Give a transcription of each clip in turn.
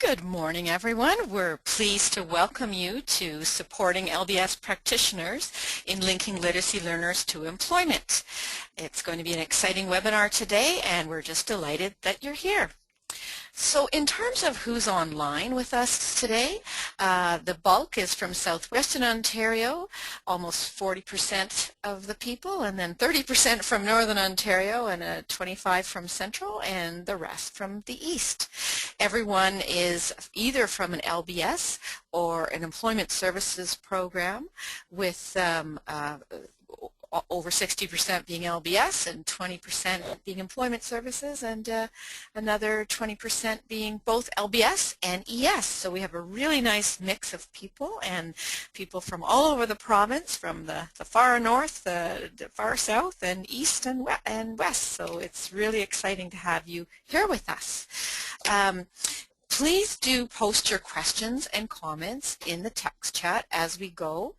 Good morning, everyone. We're pleased to welcome you to Supporting LBS Practitioners in Linking Literacy Learners to Employment. It's going to be an exciting webinar today, and we're just delighted that you're here. So in terms of who's online with us today, the bulk is from Southwestern Ontario, almost 40% of the people, and then 30% from Northern Ontario, and 25% from Central, and the rest from the East. Everyone is either from an LBS or an Employment Services program, with over 60% being LBS and 20% being Employment Services, and another 20% being both LBS and ES. So we have a really nice mix of people, and people from all over the province, from the far north, the far south, and east and west. So it's really exciting to have you here with us. Please do post your questions and comments in the text chat as we go.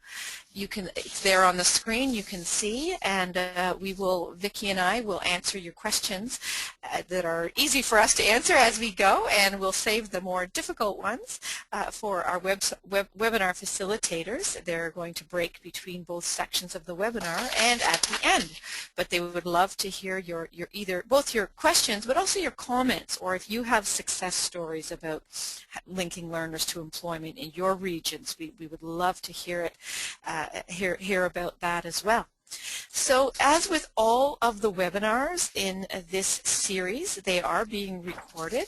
It's there on the screen, you can see, and Vicki and I will answer your questions that are easy for us to answer as we go, and we'll save the more difficult ones for our webinar facilitators. They're going to break between both sections of the webinar and at the end, but they would love to hear both your questions but also your comments, or if you have success stories about linking learners to employment in your regions. We would love to hear it. Hear about that as well. So as with all of the webinars in this series, they are being recorded,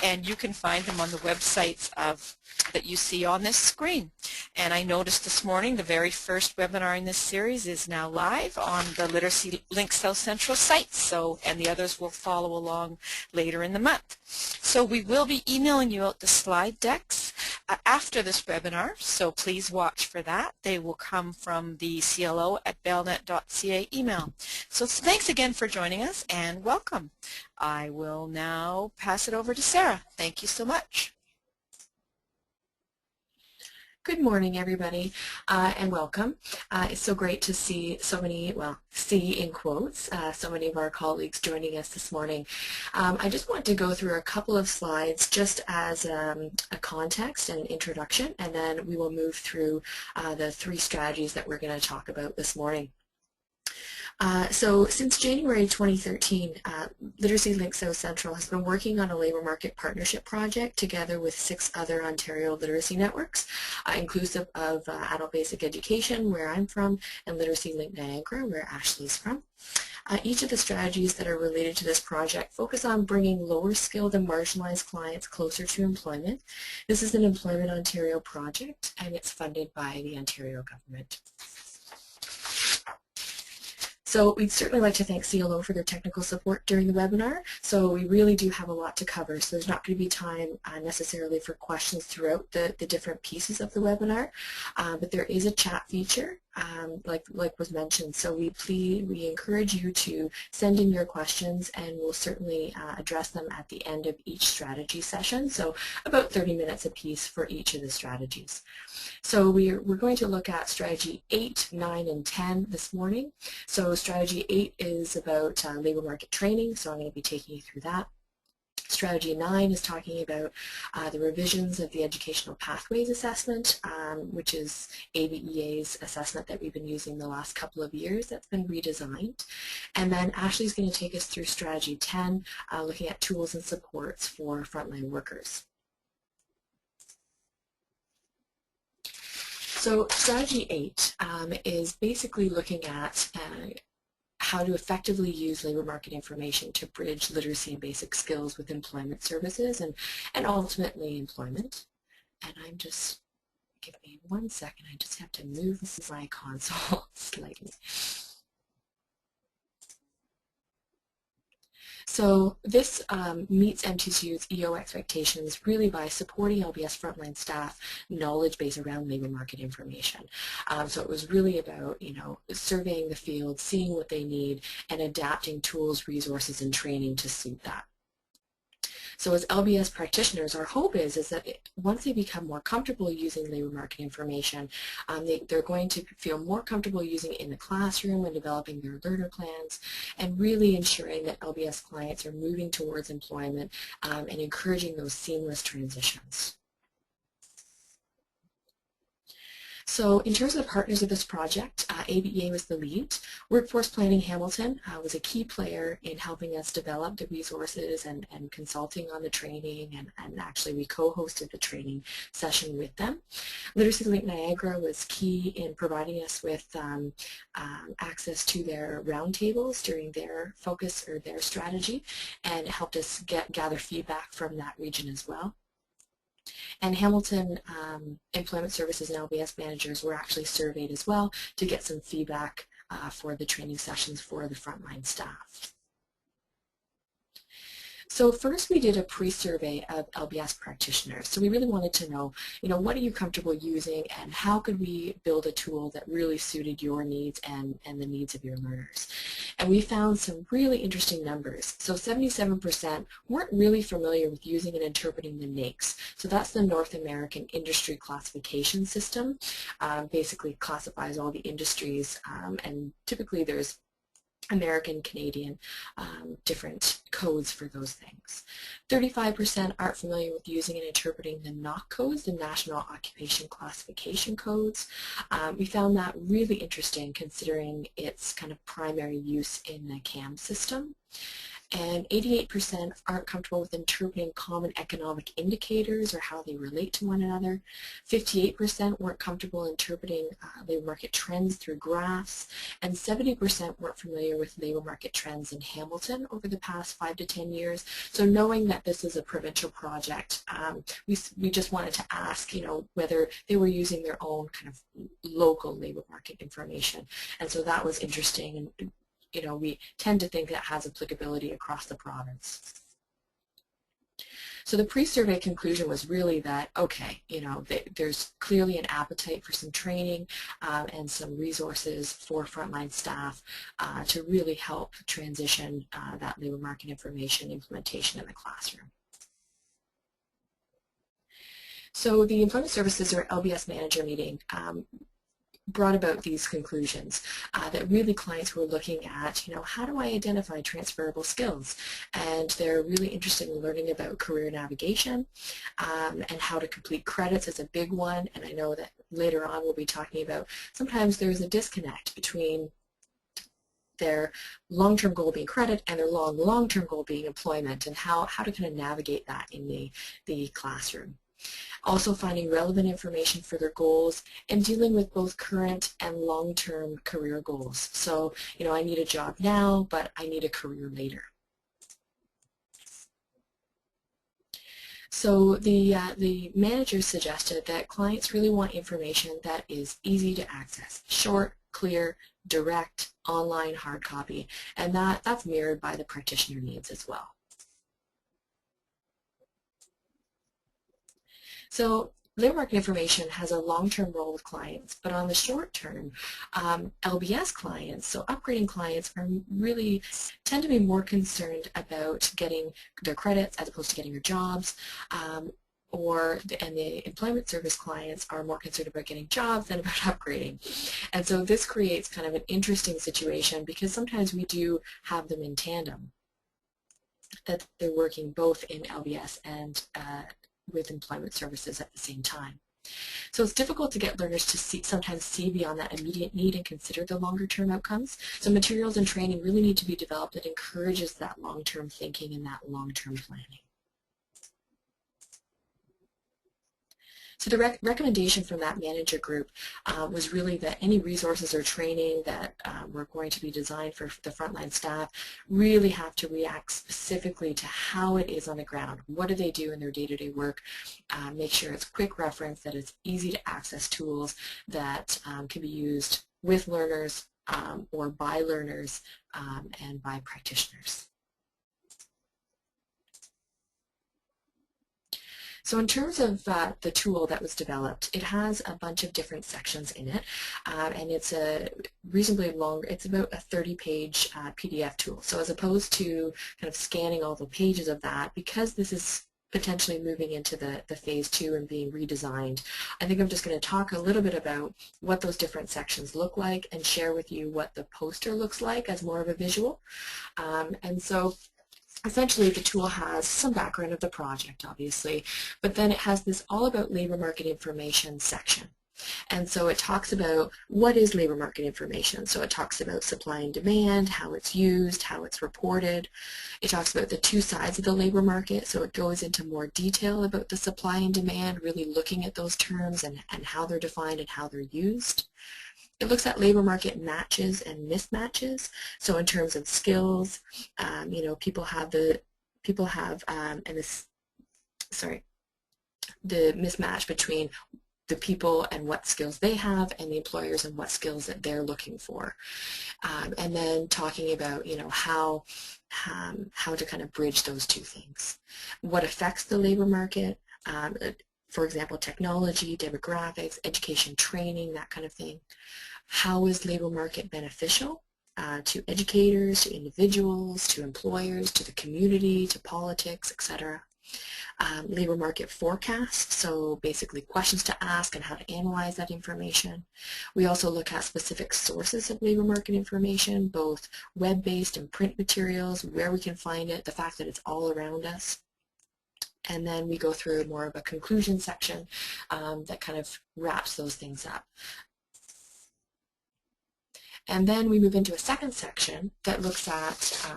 and you can find them on the websites that you see on this screen. And I noticed this morning the very first webinar in this series is now live on the Literacy Link South Central site, and the others will follow along later in the month. So we will be emailing you out the slide decks after this webinar, so please watch for that. They will come from the clo@belnet.ca email. So thanks again for joining us, and welcome. I will now pass it over to Sarah. Thank you so much. Good morning, everybody, and welcome. It's so great to see so many, see in quotes, so many of our colleagues joining us this morning. I just want to go through a couple of slides just as a context and introduction, and then we will move through the three strategies that we're going to talk about this morning. So since January 2013, Literacy Link South Central has been working on a labour market partnership project together with 6 other Ontario literacy networks, inclusive of Adult Basic Education, where I'm from, and Literacy Link Niagara, where Ashley's from. Each of the strategies that are related to this project focus on bringing lower skilled and marginalized clients closer to employment. This is an Employment Ontario project, and it's funded by the Ontario government. So we'd certainly like to thank CLO for their technical support during the webinar. So we really do have a lot to cover, so there's not going to be time necessarily for questions throughout the different pieces of the webinar, but there is a chat feature. Like was mentioned, so we encourage you to send in your questions, and we'll certainly address them at the end of each strategy session, so about 30 minutes apiece for each of the strategies. So we're going to look at strategy 8, 9, and 10 this morning. So strategy 8 is about labor market training, so I'm going to be taking you through that. Strategy 9 is talking about the revisions of the Educational Pathways Assessment, which is ABEA's assessment that we've been using the last couple of years that's been redesigned. And then Ashley's going to take us through Strategy 10, looking at tools and supports for frontline workers. So Strategy 8 is basically looking at how to effectively use labor market information to bridge literacy and basic skills with employment services and ultimately employment. And give me 1 second, I just have to move my console slightly. So this meets MTCU-EO expectations really by supporting LBS frontline staff knowledge base around labor market information. So it was really about, surveying the field, seeing what they need, and adapting tools, resources, and training to suit that. So as LBS practitioners, our hope is that once they become more comfortable using labor market information, they're going to feel more comfortable using it in the classroom and developing their learner plans, and really ensuring that LBS clients are moving towards employment and encouraging those seamless transitions. So in terms of the partners of this project, ABEA was the lead. Workforce Planning Hamilton was a key player in helping us develop the resources and consulting on the training, and actually we co-hosted the training session with them. Literacy Link Niagara was key in providing us with access to their roundtables during their focus or their strategy, and helped us gather feedback from that region as well. And Hamilton Employment Services and LBS Managers were actually surveyed as well to get some feedback for the training sessions for the frontline staff. So first we did a pre-survey of LBS practitioners. So we really wanted to know, what are you comfortable using, and how could we build a tool that really suited your needs and the needs of your learners. And we found some really interesting numbers. So 77% weren't really familiar with using and interpreting the NAICS. So that's the North American Industry Classification System. Basically classifies all the industries, and typically there's American, Canadian, different codes for those things. 35% aren't familiar with using and interpreting the NOC codes, the National Occupation Classification codes. We found that really interesting considering its kind of primary use in the CAM system. And 88% aren't comfortable with interpreting common economic indicators or how they relate to one another. 58% weren't comfortable interpreting labor market trends through graphs, and 70% weren't familiar with labor market trends in Hamilton over the past 5 to 10 years. So knowing that this is a provincial project, we just wanted to ask, whether they were using their own kind of local labor market information. And so that was interesting, and we tend to think that has applicability across the province. So the pre-survey conclusion was really that, okay, there's clearly an appetite for some training and some resources for frontline staff to really help transition that labor market information implementation in the classroom. So the Employment Services or LBS Manager meeting brought about these conclusions that really clients were looking at, how do I identify transferable skills? And they're really interested in learning about career navigation and how to complete credits is a big one. And I know that later on we'll be talking about sometimes there's a disconnect between their long-term goal being credit and their long-term goal being employment, and how to kind of navigate that in the classroom. Also finding relevant information for their goals and dealing with both current and long-term career goals. So, I need a job now, but I need a career later. So the managers suggested that clients really want information that is easy to access, short, clear, direct, online, hard copy, and that's mirrored by the practitioner needs as well. So labor market information has a long-term role with clients, but on the short term, LBS clients, so upgrading clients, really tend to be more concerned about getting their credits as opposed to getting their jobs, and the employment service clients are more concerned about getting jobs than about upgrading. And so this creates kind of an interesting situation, because sometimes we do have them in tandem, that they're working both in LBS and with employment services at the same time. So it's difficult to get learners to sometimes see beyond that immediate need and consider the longer term outcomes. So materials and training really need to be developed that encourages that long-term thinking and that long-term planning. So the recommendation from that manager group was really that any resources or training that were going to be designed for the frontline staff really have to react specifically to how it is on the ground. What do they do in their day-to-day work? Make sure it's quick reference, that it's easy to access tools that can be used with learners or by learners and by practitioners. So in terms of the tool that was developed, it has a bunch of different sections in it, and it's a reasonably long, it's about a 30-page PDF tool. So as opposed to kind of scanning all the pages of that, because this is potentially moving into the phase 2 and being redesigned, I think I'm just going to talk a little bit about what those different sections look like and share with you what the poster looks like as more of a visual. And so essentially, the tool has some background of the project, obviously, but then it has this all about labor market information section. And so it talks about what is labor market information. So it talks about supply and demand, how it's used, how it's reported. It talks about the two sides of the labor market. So it goes into more detail about the supply and demand, really looking at those terms and how they're defined and how they're used. It looks at labor market matches and mismatches. So in terms of skills, people have the mismatch between the people and what skills they have and the employers and what skills that they're looking for. And then talking about, how to kind of bridge those two things. What affects the labor market, for example, technology, demographics, education, training, that kind of thing. How is labor market beneficial to educators, to individuals, to employers, to the community, to politics, etc. Labor market forecast, so basically questions to ask and how to analyze that information. We also look at specific sources of labor market information, both web-based and print materials, where we can find it, the fact that it's all around us. And then we go through more of a conclusion section that kind of wraps those things up. And then we move into a second section that looks at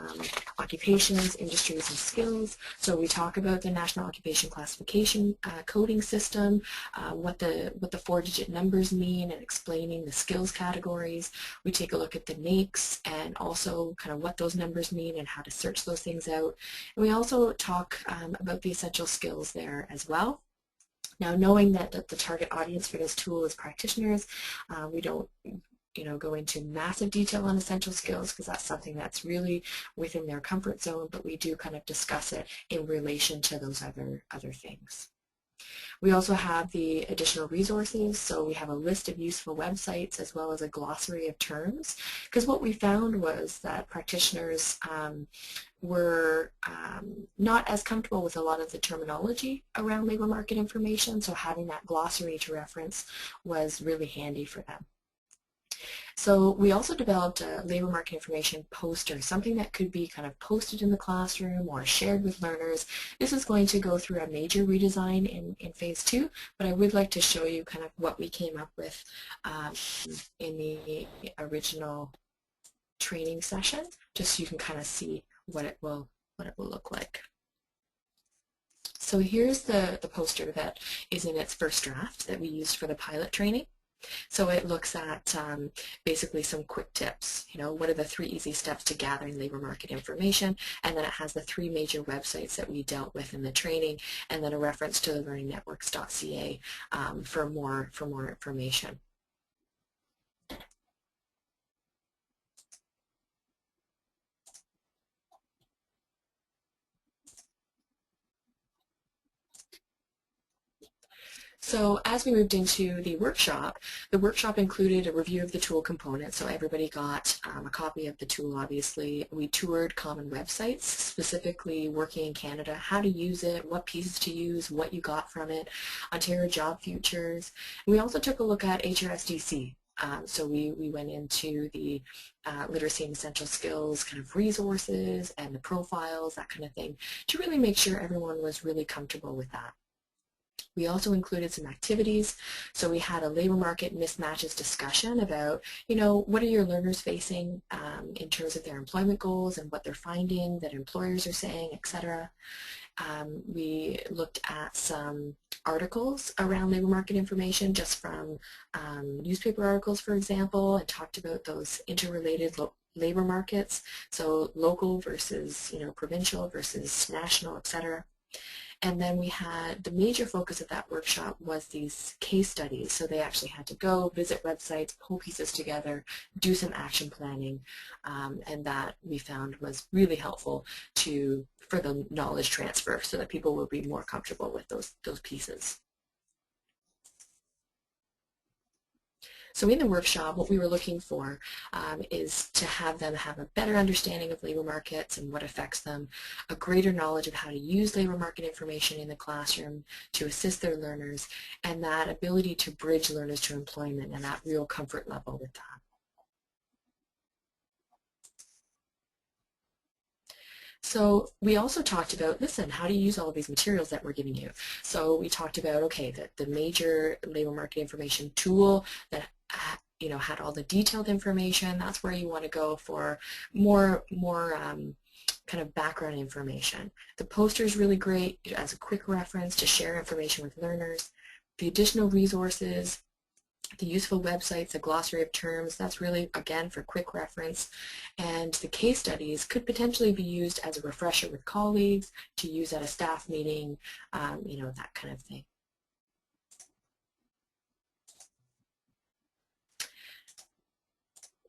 occupations, industries, and skills. So we talk about the National Occupation Classification coding system, what the 4-digit numbers mean, and explaining the skills categories. We take a look at the NAICS and also kind of what those numbers mean and how to search those things out. And we also talk about the essential skills there as well. Now, knowing that the target audience for this tool is practitioners, we don't go into massive detail on essential skills because that's something that's really within their comfort zone, but we do kind of discuss it in relation to those other things. We also have the additional resources, so we have a list of useful websites as well as a glossary of terms, because what we found was that practitioners were not as comfortable with a lot of the terminology around labor market information, so having that glossary to reference was really handy for them. So we also developed a labor market information poster, something that could be kind of posted in the classroom or shared with learners. This is going to go through a major redesign in phase 2, but I would like to show you kind of what we came up with in the original training session, just so you can kind of see what it will look like. So here's the poster that is in its first draft that we used for the pilot training. So it looks at basically some quick tips, what are the 3 easy steps to gathering labor market information, and then it has the 3 major websites that we dealt with in the training, and then a reference to the learningnetworks.ca for more information. So as we moved into the workshop included a review of the tool components, so everybody got a copy of the tool, obviously. We toured common websites, specifically Working in Canada, how to use it, what pieces to use, what you got from it, Ontario Job Futures. And we also took a look at HRSDC. So we went into the literacy and essential skills kind of resources and the profiles, that kind of thing, to really make sure everyone was really comfortable with that. We also included some activities, so we had a labor market mismatches discussion about, what are your learners facing in terms of their employment goals and what they're finding that employers are saying, etc. We looked at some articles around labor market information just from newspaper articles, for example, and talked about those interrelated labor markets, so local versus provincial versus national, etc. And then we had the major focus of that workshop was these case studies. So they actually had to go visit websites, pull pieces together, do some action planning, and that we found was really helpful for the knowledge transfer so that people will be more comfortable with those pieces. So in the workshop, what we were looking for is to have them have a better understanding of labor markets and what affects them, a greater knowledge of how to use labor market information in the classroom to assist their learners, and that ability to bridge learners to employment and that real comfort level with that. So we also talked about, listen, how do you use all of these materials that we're giving you? So we talked about, okay, the major labor market information tool that had all the detailed information. That's where you want to go for more kind of background information. The poster is really great as a quick reference to share information with learners. The additional resources, the useful websites, the glossary of terms, that's really, again, for quick reference. And the case studies could potentially be used as a refresher with colleagues, to use at a staff meeting, that kind of thing.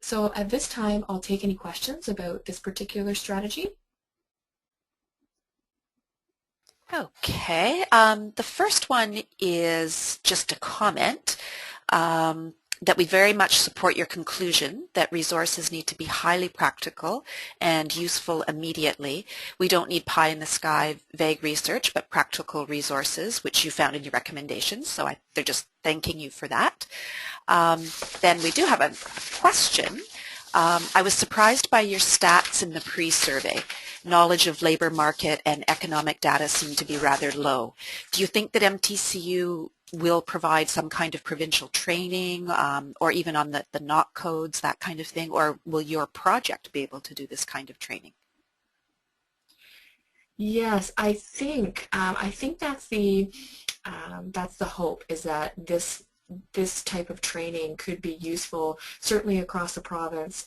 So at this time, I'll take any questions about this particular strategy. Okay, the first one is just a comment that we very much support your conclusion that resources need to be highly practical and useful immediately. We don't need pie-in-the-sky vague research, but practical resources, which you found in your recommendations, so they're just thanking you for that. Then we do have a question. I was surprised by your stats in the pre-survey. Knowledge of labor market and economic data seem to be rather low. Do you think that MTCU will provide some kind of provincial training or even on the NOC codes, that kind of thing, or will your project be able to do this kind of training? Yes, I think that's the hope, is that this type of training could be useful certainly across the province,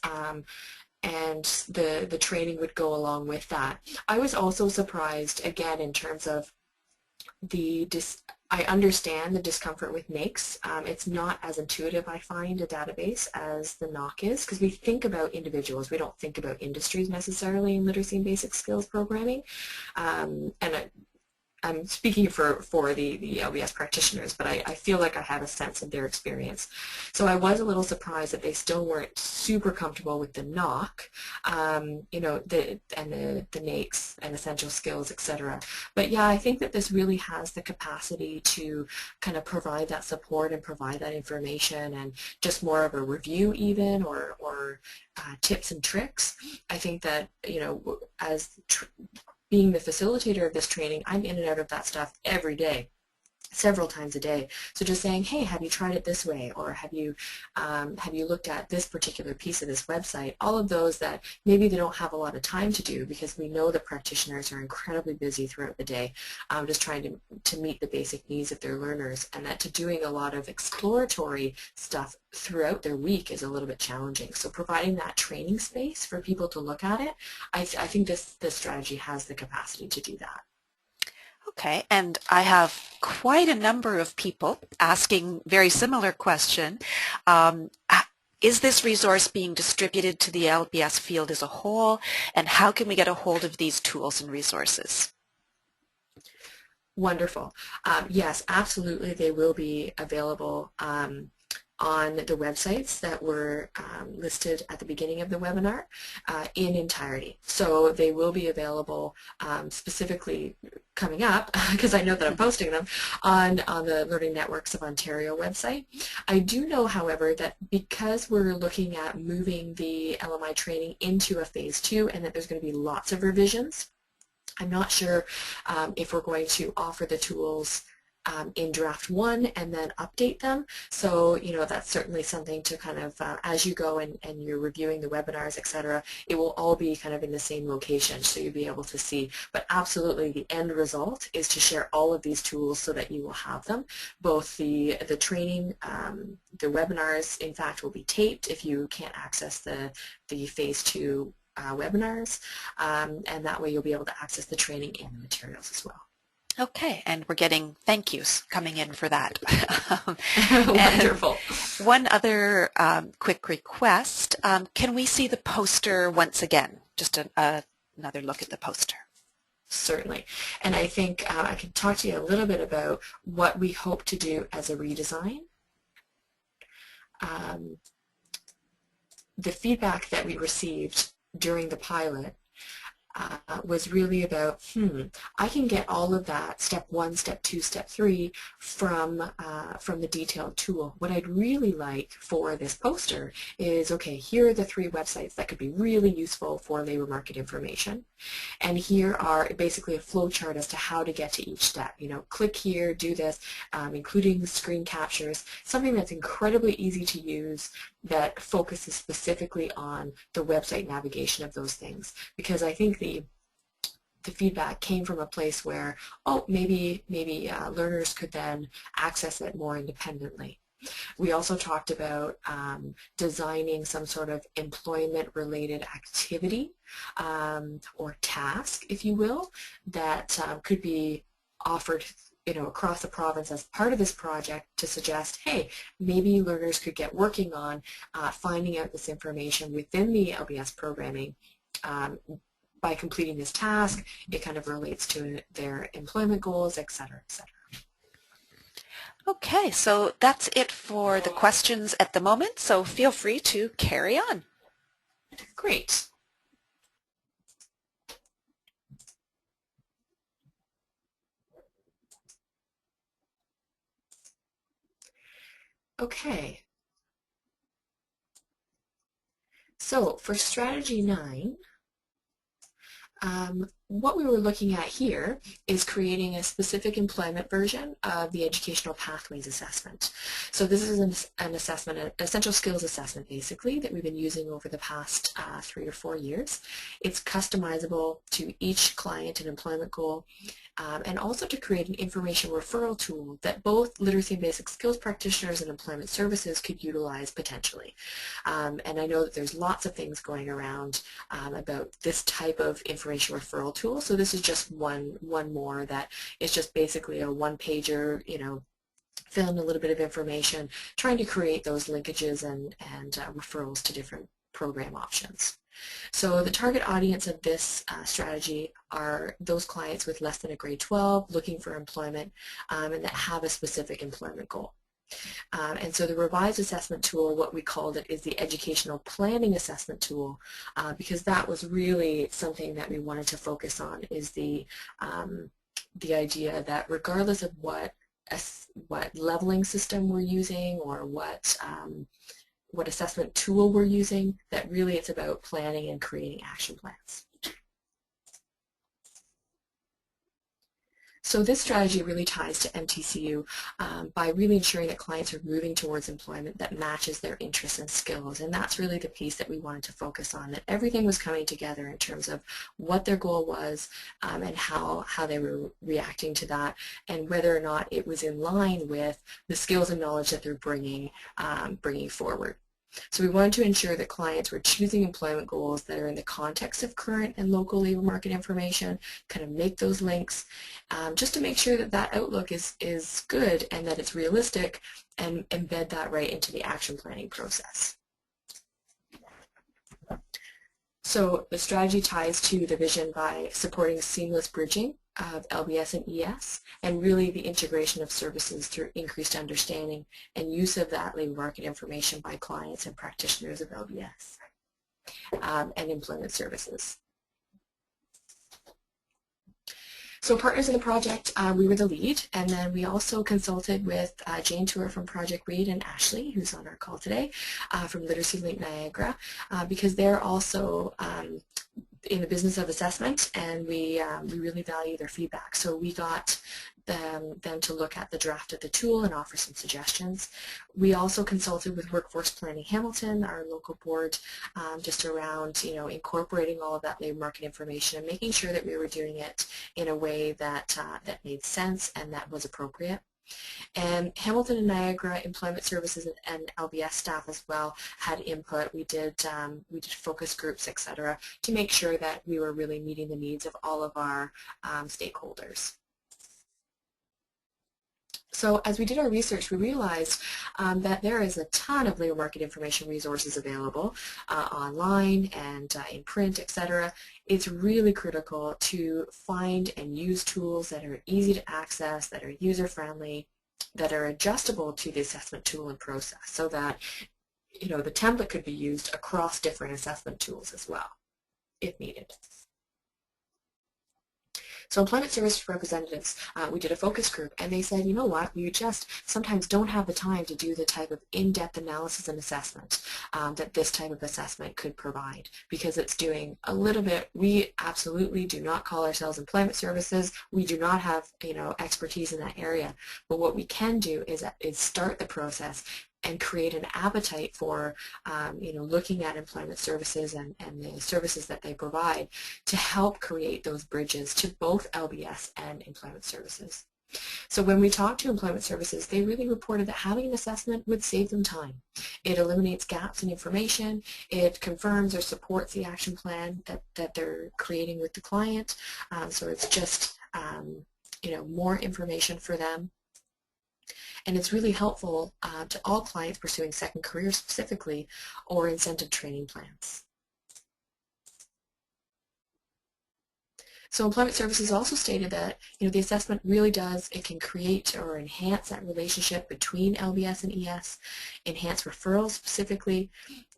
and the training would go along with that. I was also surprised, again, in terms of I understand the discomfort with NAICS. It's not as intuitive, I find, a database as the NOC is, because we think about individuals. We don't think about industries necessarily in literacy and basic skills programming. I'm speaking for the LBS practitioners, but I feel like I have a sense of their experience. So I was a little surprised that they still weren't super comfortable with the NOC, the NAICS and essential skills, etc. But yeah, I think that this really has the capacity to kind of provide that support and provide that information, and just more of a review even, or tips and tricks. I think that, as being the facilitator of this training, I'm in and out of that stuff every day, several times a day. So just saying, hey, have you tried it this way, or have you looked at this particular piece of this website? All of those that maybe they don't have a lot of time to do, because we know that practitioners are incredibly busy throughout the day, just trying to meet the basic needs of their learners, and that to doing a lot of exploratory stuff throughout their week is a little bit challenging. So providing that training space for people to look at it, I think this strategy has the capacity to do that. Okay, and I have quite a number of people asking very similar question. Is this resource being distributed to the LBS field as a whole, and how can we get a hold of these tools and resources? Wonderful. Yes, absolutely, they will be available on the websites that were listed at the beginning of the webinar in entirety. So they will be available specifically coming up, because I know that I'm posting them, on the Learning Networks of Ontario website. I do know, however, that because we're looking at moving the LMI training into a phase 2, and that there's going to be lots of revisions, I'm not sure if we're going to offer the tools in draft 1 and then update them. So, that's certainly something to kind of, as you go and you're reviewing the webinars, etc., it will all be kind of in the same location, so you'll be able to see. But absolutely, the end result is to share all of these tools so that you will have them. Both the training, the webinars, in fact, will be taped if you can't access the phase 2 webinars, and that way you'll be able to access the training and the materials as well. Okay, and we're getting thank yous coming in for that. Wonderful. One other quick request, can we see the poster once again? Just another look at the poster. Certainly. And I think I can talk to you a little bit about what we hope to do as a redesign. The feedback that we received during the pilot was really about, I can get all of that, step 1, step 2, step 3, from the detailed tool. What I'd really like for this poster is, okay, here are the 3 websites that could be really useful for labor market information. And here are basically a flow chart as to how to get to each step. You know, click here, do this, including screen captures, something that's incredibly easy to use that focuses specifically on the website navigation of those things. Because I think the feedback came from a place where, oh, maybe learners could then access it more independently. We also talked about designing some sort of employment-related activity or task, if you will, that could be offered across the province as part of this project to suggest, hey, maybe learners could get working on finding out this information within the LBS programming. By completing this task, it kind of relates to their employment goals, et cetera, et cetera. Okay, so that's it for the questions at the moment, so feel free to carry on. Great. Okay. So for strategy 9, what we were looking at here is creating a specific employment version of the Educational Pathways Assessment. So this is an assessment, an essential skills assessment basically, that we've been using over the past 3 or 4 years. It's customizable to each client and employment goal, and also to create an information referral tool that both literacy and basic skills practitioners and employment services could utilize potentially. And I know that there's lots of things going around about this type of information referral tool. So this is just one more that is just basically a one-pager, fill in a little bit of information, trying to create those linkages and referrals to different program options. So the target audience of this strategy are those clients with less than a grade 12 looking for employment and that have a specific employment goal. And so the revised assessment tool, what we called it, is the educational planning assessment tool, because that was really something that we wanted to focus on, is the idea that regardless of what leveling system we're using or what assessment tool we're using, that really it's about planning and creating action plans. So this strategy really ties to MTCU by really ensuring that clients are moving towards employment that matches their interests and skills, and that's really the piece that we wanted to focus on, that everything was coming together in terms of what their goal was and how they were reacting to that, and whether or not it was in line with the skills and knowledge that they're bringing forward. So we wanted to ensure that clients were choosing employment goals that are in the context of current and local labor market information, kind of make those links, just to make sure that that outlook is good and that it's realistic, and embed that right into the action planning process. So the strategy ties to the vision by supporting seamless bridging of LBS and ES, and really the integration of services through increased understanding and use of that labor market information by clients and practitioners of LBS and employment services. So partners in the project, we were the lead, and then we also consulted with Jane Tour from Project Read and Ashley, who's on our call today, from Literacy Link Niagara, because they're also in the business of assessment, and we really value their feedback. So we got them to look at the draft of the tool and offer some suggestions. We also consulted with Workforce Planning Hamilton, our local board, just around incorporating all of that labor market information and making sure that we were doing it in a way that made sense and that was appropriate. And Hamilton and Niagara Employment Services and LBS staff as well had input. We did focus groups, etc., to make sure that we were really meeting the needs of all of our stakeholders. So as we did our research, we realized that there is a ton of labor market information resources available online and in print, etc. It's really critical to find and use tools that are easy to access, that are user-friendly, that are adjustable to the assessment tool and process, so that the template could be used across different assessment tools as well, if needed. So employment service representatives, we did a focus group, and they said, you know what, we just sometimes don't have the time to do the type of in-depth analysis and assessment that this type of assessment could provide, because it's doing a little bit. We absolutely do not call ourselves employment services. We do not have expertise in that area, but what we can do is start the process and create an appetite for looking at employment services and the services that they provide to help create those bridges to both LBS and employment services. So when we talked to employment services, they really reported that having an assessment would save them time. It eliminates gaps in information, it confirms or supports the action plan that they're creating with the client, so it's just more information for them. And it's really helpful to all clients pursuing second careers specifically, or incentive training plans. So employment services also stated that the assessment really it can create or enhance that relationship between LBS and ES, enhance referrals specifically.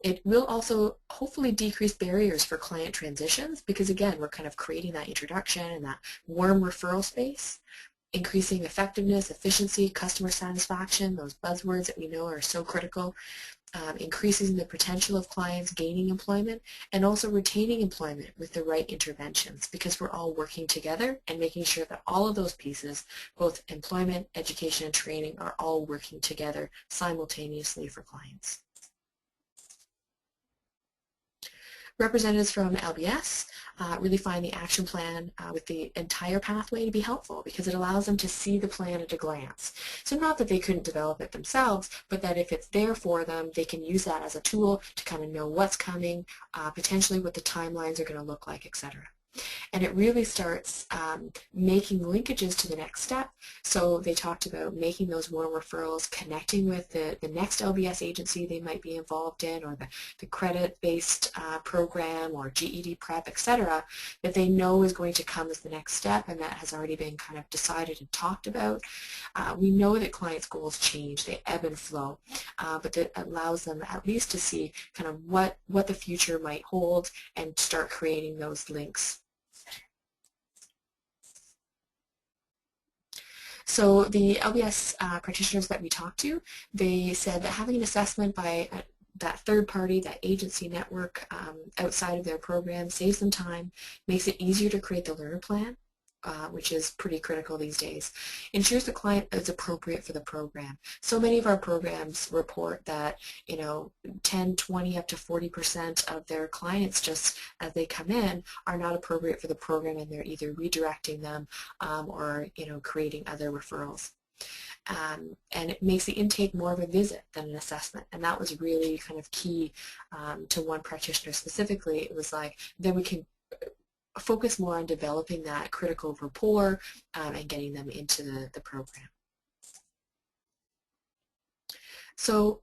It will also hopefully decrease barriers for client transitions, because again, we're kind of creating that introduction and that warm referral space, increasing effectiveness, efficiency, customer satisfaction, those buzzwords that we know are so critical, increasing the potential of clients gaining employment, and also retaining employment with the right interventions, because we're all working together and making sure that all of those pieces, both employment, education, and training, are all working together simultaneously for clients. Representatives from LBS really find the action plan with the entire pathway to be helpful, because it allows them to see the plan at a glance. So not that they couldn't develop it themselves, but that if it's there for them, they can use that as a tool to kind of know what's coming, potentially what the timelines are going to look like, etc. And it really starts making linkages to the next step. So they talked about making those warm referrals, connecting with the next LBS agency they might be involved in, or the credit-based program or GED prep, etc., that they know is going to come as the next step, and that has already been kind of decided and talked about. We know that clients' goals change, they ebb and flow, but that allows them at least to see kind of what the future might hold and start creating those links. So the LBS practitioners that we talked to, they said that having an assessment by that third party, that agency network outside of their program, saves them time, makes it easier to create the learner plan, which is pretty critical these days, ensures the client is appropriate for the program. So many of our programs report that 10, 20, up to 40% of their clients, just as they come in, are not appropriate for the program, and they're either redirecting them or creating other referrals. And it makes the intake more of a visit than an assessment, and that was really kind of key to one practitioner specifically. It was like, then we can focus more on developing that critical rapport and getting them into the program. So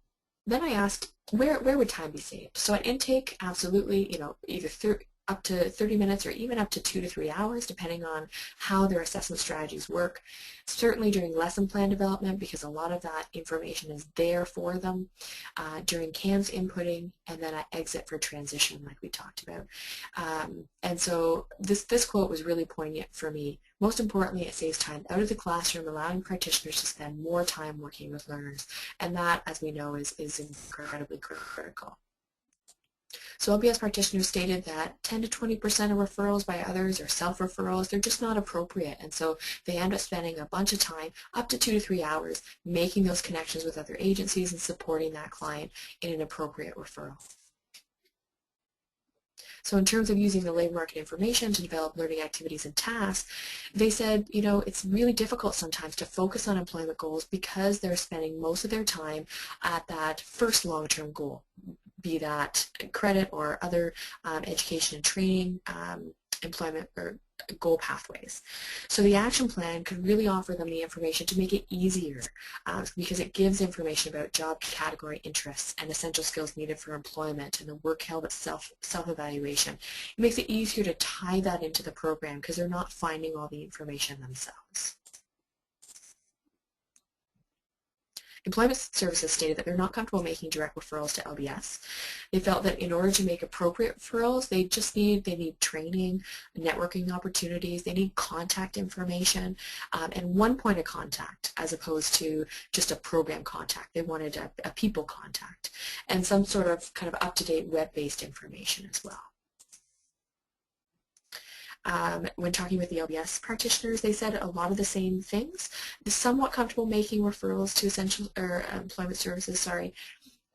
then I asked, where would time be saved? So at intake, absolutely, either up to 30 minutes or even up to 2 to 3 hours, depending on how their assessment strategies work. Certainly during lesson plan development, because a lot of that information is there for them. During CAMS inputting, and then at exit for transition, like we talked about. And so this quote was really poignant for me. Most importantly, it saves time out of the classroom, allowing practitioners to spend more time working with learners. And that, as we know, is incredibly critical. So LBS practitioners stated that 10 to 20% of referrals by others or self-referrals, they're just not appropriate, and so they end up spending a bunch of time, up to 2 to 3 hours, making those connections with other agencies and supporting that client in an appropriate referral. So in terms of using the labor market information to develop learning activities and tasks, they said, it's really difficult sometimes to focus on employment goals because they're spending most of their time at that first long-term goal, be that credit or other education and training employment or goal pathways. So the action plan could really offer them the information to make it easier because it gives information about job category interests and essential skills needed for employment and the work held at self-evaluation. It makes it easier to tie that into the program because they're not finding all the information themselves. Employment Services stated that they're not comfortable making direct referrals to LBS. They felt that in order to make appropriate referrals, they need training, networking opportunities, they need contact information, and one point of contact as opposed to just a program contact. They wanted a people contact and some sort of kind of up-to-date web-based information as well. When talking with the LBS practitioners, they said a lot of the same things. They're somewhat comfortable making referrals to employment services,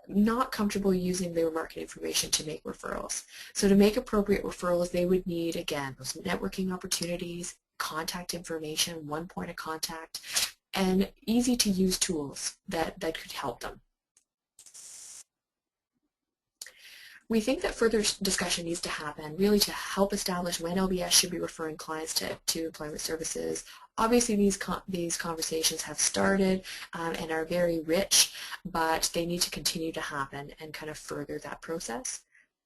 not comfortable using their market information to make referrals. So to make appropriate referrals, they would need, again, those networking opportunities, contact information, one point of contact, and easy to use tools that could help them. We think that further discussion needs to happen really to help establish when LBS should be referring clients to employment services. Obviously these conversations have started and are very rich, but they need to continue to happen and kind of further that process.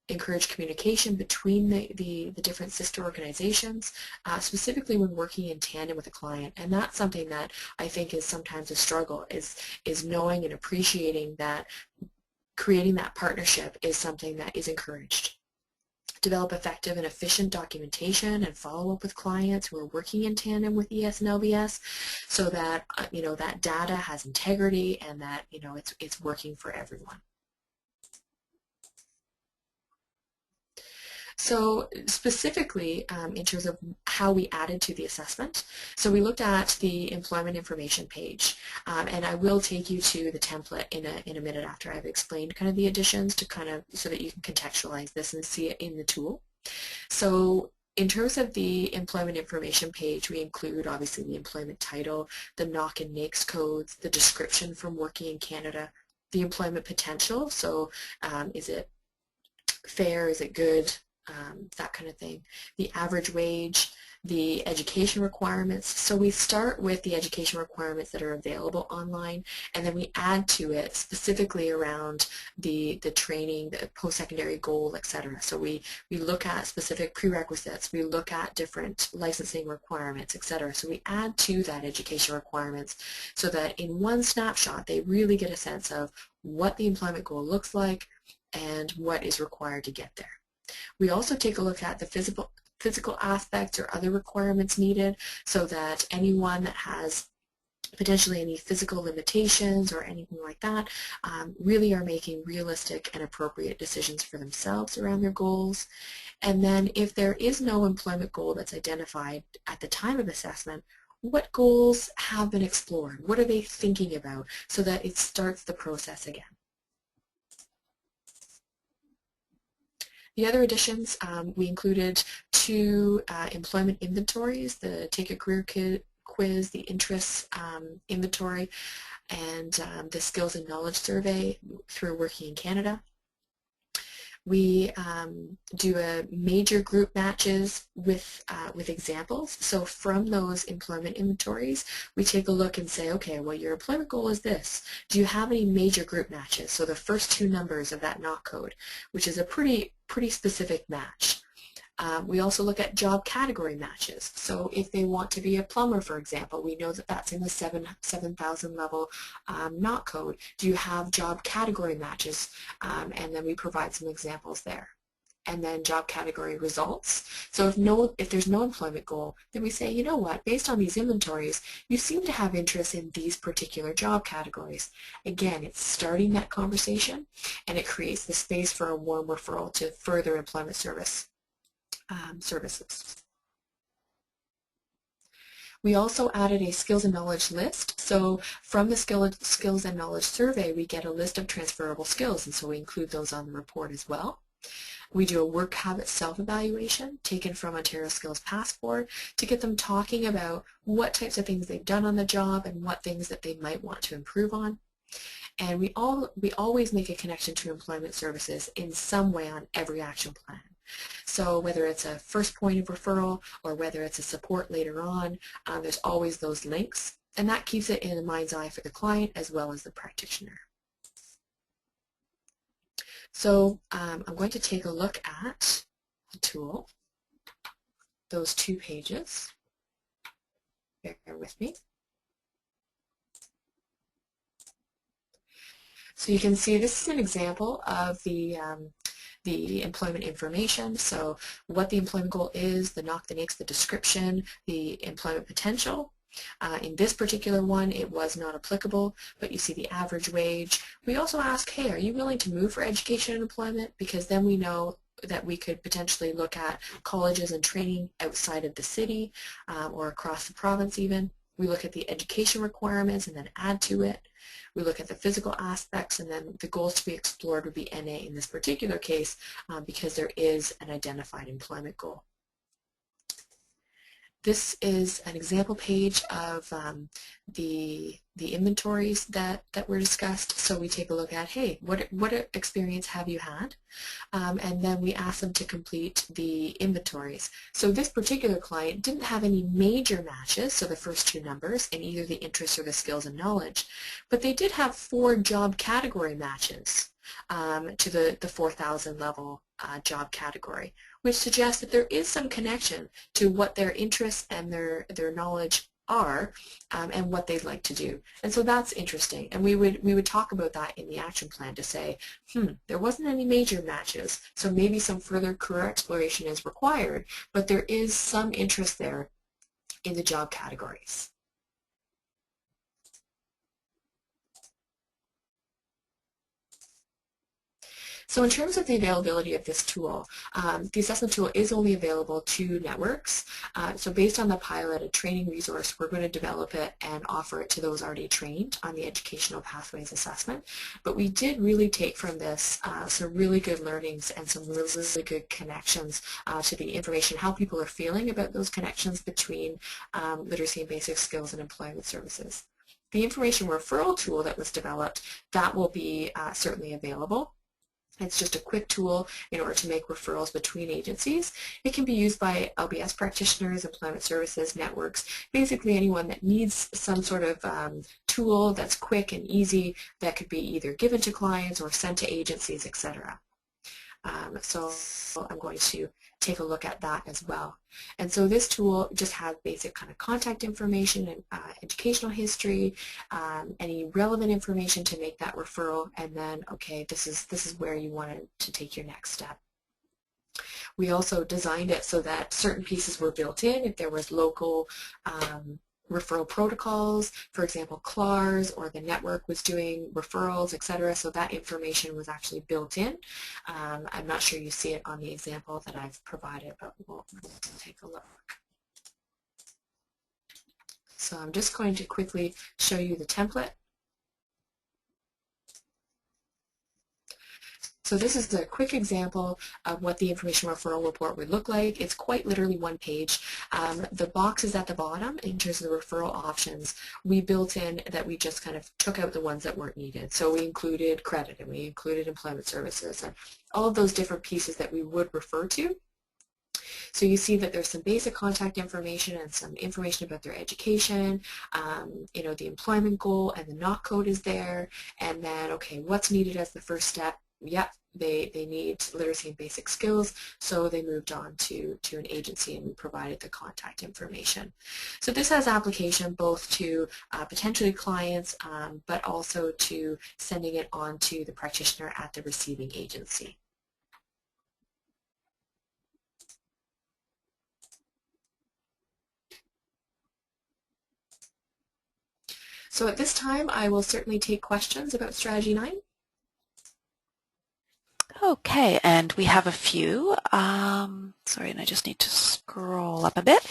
Encourage communication between the different sister organizations, specifically when working in tandem with a client. And that's something that I think is sometimes a struggle, is knowing and appreciating that creating that partnership is something that is encouraged. Develop effective and efficient documentation and follow up with clients who are working in tandem with ES and LBS so that that data has integrity and that it's working for everyone. So specifically in terms of how we added to the assessment, so we looked at the employment information page, and I will take you to the template in a minute after I've explained kind of the additions to kind of so that you can contextualize this and see it in the tool. So in terms of the employment information page, we include obviously the employment title, the NOC and NAICS codes, the description from working in Canada, the employment potential, so is it fair, is it good, that kind of thing, the average wage, the education requirements. So we start with the education requirements that are available online, and then we add to it specifically around the training, the post-secondary goal, etc. So we look at specific prerequisites, we look at different licensing requirements, etc. So we add to that education requirements so that in one snapshot they really get a sense of what the employment goal looks like and what is required to get there. We also take a look at the physical aspects or other requirements needed so that anyone that has potentially any physical limitations or anything like that really are making realistic and appropriate decisions for themselves around their goals. And then if there is no employment goal that's identified at the time of assessment, what goals have been explored? What are they thinking about so that it starts the process again? The other additions, we included 2 employment inventories, the Take a Career quiz, the interests inventory, and the skills and knowledge survey through Working in Canada. We do a major group matches with examples. So from those employment inventories, we take a look and say, okay, well, your employment goal is this. Do you have any major group matches? So the first 2 numbers of that NOC code, which is a pretty specific match. We also look at job category matches. So if they want to be a plumber, for example, we know that that's in the 7,000 level NOC code. Do you have job category matches? And then we provide some examples there. And then job category results. So if there's no employment goal, then we say, you know what, based on these inventories, you seem to have interest in these particular job categories. Again, it's starting that conversation, and it creates the space for a warm referral to further employment services. We also added a skills and knowledge list. So from the skills and knowledge survey, we get a list of transferable skills, and so we include those on the report as well. We do a work habit self-evaluation taken from Ontario Skills Passport to get them talking about what types of things they've done on the job and what things that they might want to improve on. And we always make a connection to employment services in some way on every action plan. So whether it's a first point of referral or whether it's a support later on, there's always those links, and that keeps it in the mind's eye for the client as well as the practitioner. So I'm going to take a look at the tool, those 2 pages. Bear with me. So you can see this is an example of the employment information. So what the employment goal is, the knock, the NAICS, the description, the employment potential. In this particular one, it was not applicable, but you see the average wage. We also ask, hey, are you willing to move for education and employment? Because then we know that we could potentially look at colleges and training outside of the city or across the province even. We look at the education requirements and then add to it. We look at the physical aspects, and then the goals to be explored would be NA in this particular case because there is an identified employment goal. This is an example page of the inventories that were discussed. So we take a look at, hey, what experience have you had? And then we ask them to complete the inventories. So this particular client didn't have any major matches, so the first 2 numbers, in either the interests or the skills and knowledge, but they did have 4 job category matches to the 4,000 level job category, which suggests that there is some connection to what their interests and their knowledge are and what they'd like to do. And so that's interesting. And we would talk about that in the action plan to say, there wasn't any major matches, so maybe some further career exploration is required, but there is some interest there in the job categories. So in terms of the availability of this tool, the assessment tool is only available to networks. So based on the pilot, a training resource, we're going to develop it and offer it to those already trained on the educational pathways assessment. But we did really take from this some really good learnings and some really good connections to the information, how people are feeling about those connections between literacy and basic skills and employment services. The information referral tool that was developed, that will be certainly available. It's just a quick tool in order to make referrals between agencies. It can be used by LBS practitioners, employment services, networks, basically anyone that needs some sort of tool that's quick and easy that could be either given to clients or sent to agencies, etc. So I'm going to take a look at that as well. And so this tool just has basic kind of contact information and educational history, any relevant information to make that referral, and then, okay, this is where you want to take your next step. We also designed it so that certain pieces were built in. If there was local referral protocols, for example, CLARS or the network was doing referrals, etc. So that information was actually built in. I'm not sure you see it on the example that I've provided, but we'll take a look. So I'm just going to quickly show you the template. So this is a quick example of what the information referral report would look like. It's quite literally 1 page. The boxes at the bottom, in terms of the referral options, we built in that we just kind of took out the ones that weren't needed. So we included credit and we included employment services and all of those different pieces that we would refer to. So you see that there's some basic contact information and some information about their education, you know, the employment goal and the knock code is there, and then, okay, what's needed as the first step? Yep, they need literacy and basic skills, so they moved on to an agency and we provided the contact information. So this has application both to potentially clients, but also to sending it on to the practitioner at the receiving agency. So at this time, I will certainly take questions about Strategy 9. Okay, and we have a few. Sorry, and I just need to scroll up a bit.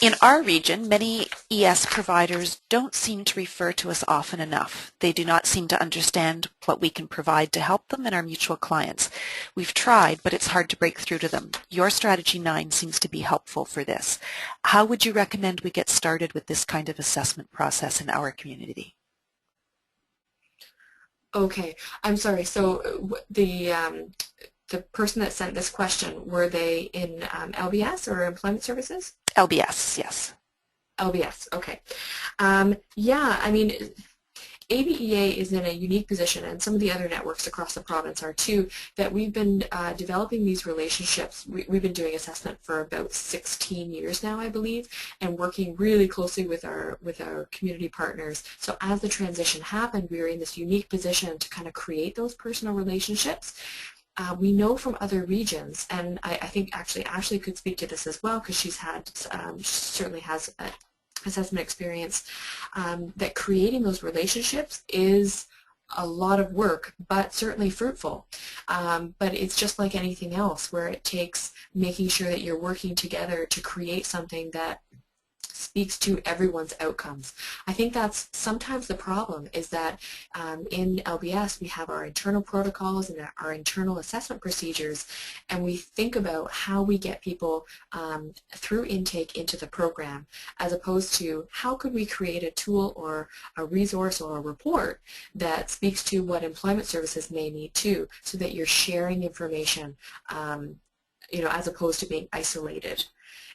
In our region, many ES providers don't seem to refer to us often enough. They do not seem to understand what we can provide to help them and our mutual clients. We've tried, but it's hard to break through to them. Your Strategy 9 seems to be helpful for this. How would you recommend we get started with this kind of assessment process in our community? Okay, I'm sorry. So the the person that sent this question, were they in LBS or Employment Services? LBS, yes. LBS, okay. Yeah, I mean, ABEA is in a unique position, and some of the other networks across the province are too, that we've been developing these relationships. We've been doing assessment for about 16 years now, I believe, and working really closely with our community partners. So as the transition happened, we were in this unique position to kind of create those personal relationships. We know from other regions, and I think actually Ashley could speak to this as well, because she certainly has assessment experience, that creating those relationships is a lot of work, but certainly fruitful. But it's just like anything else, where it takes making sure that you're working together to create something that speaks to everyone's outcomes. I think that's sometimes the problem, is that in LBS we have our internal protocols and our internal assessment procedures, and we think about how we get people through intake into the program, as opposed to how could we create a tool or a resource or a report that speaks to what employment services may need too, so that you're sharing information, as opposed to being isolated.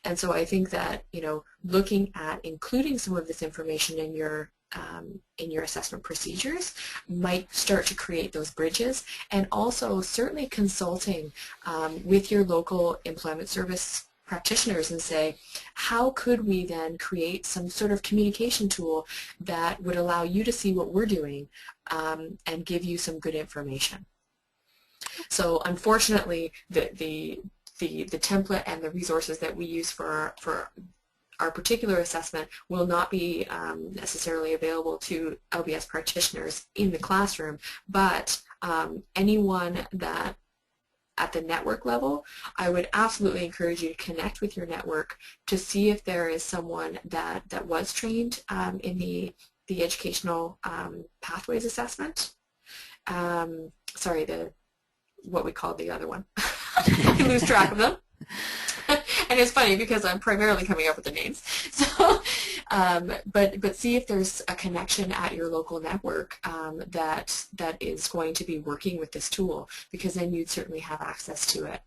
And so I think that, looking at including some of this information in your assessment procedures might start to create those bridges, and also certainly consulting with your local employment service practitioners and say, how could we then create some sort of communication tool that would allow you to see what we're doing and give you some good information. So unfortunately, the template and the resources that we use for our particular assessment will not be necessarily available to LBS practitioners in the classroom, but anyone that at the network level, I would absolutely encourage you to connect with your network to see if there is someone that was trained in the educational pathways assessment. Sorry, what we call the other one. I lose track of them. And it's funny because I'm primarily coming up with the names. So, but see if there's a connection at your local network that is going to be working with this tool, because then you'd certainly have access to it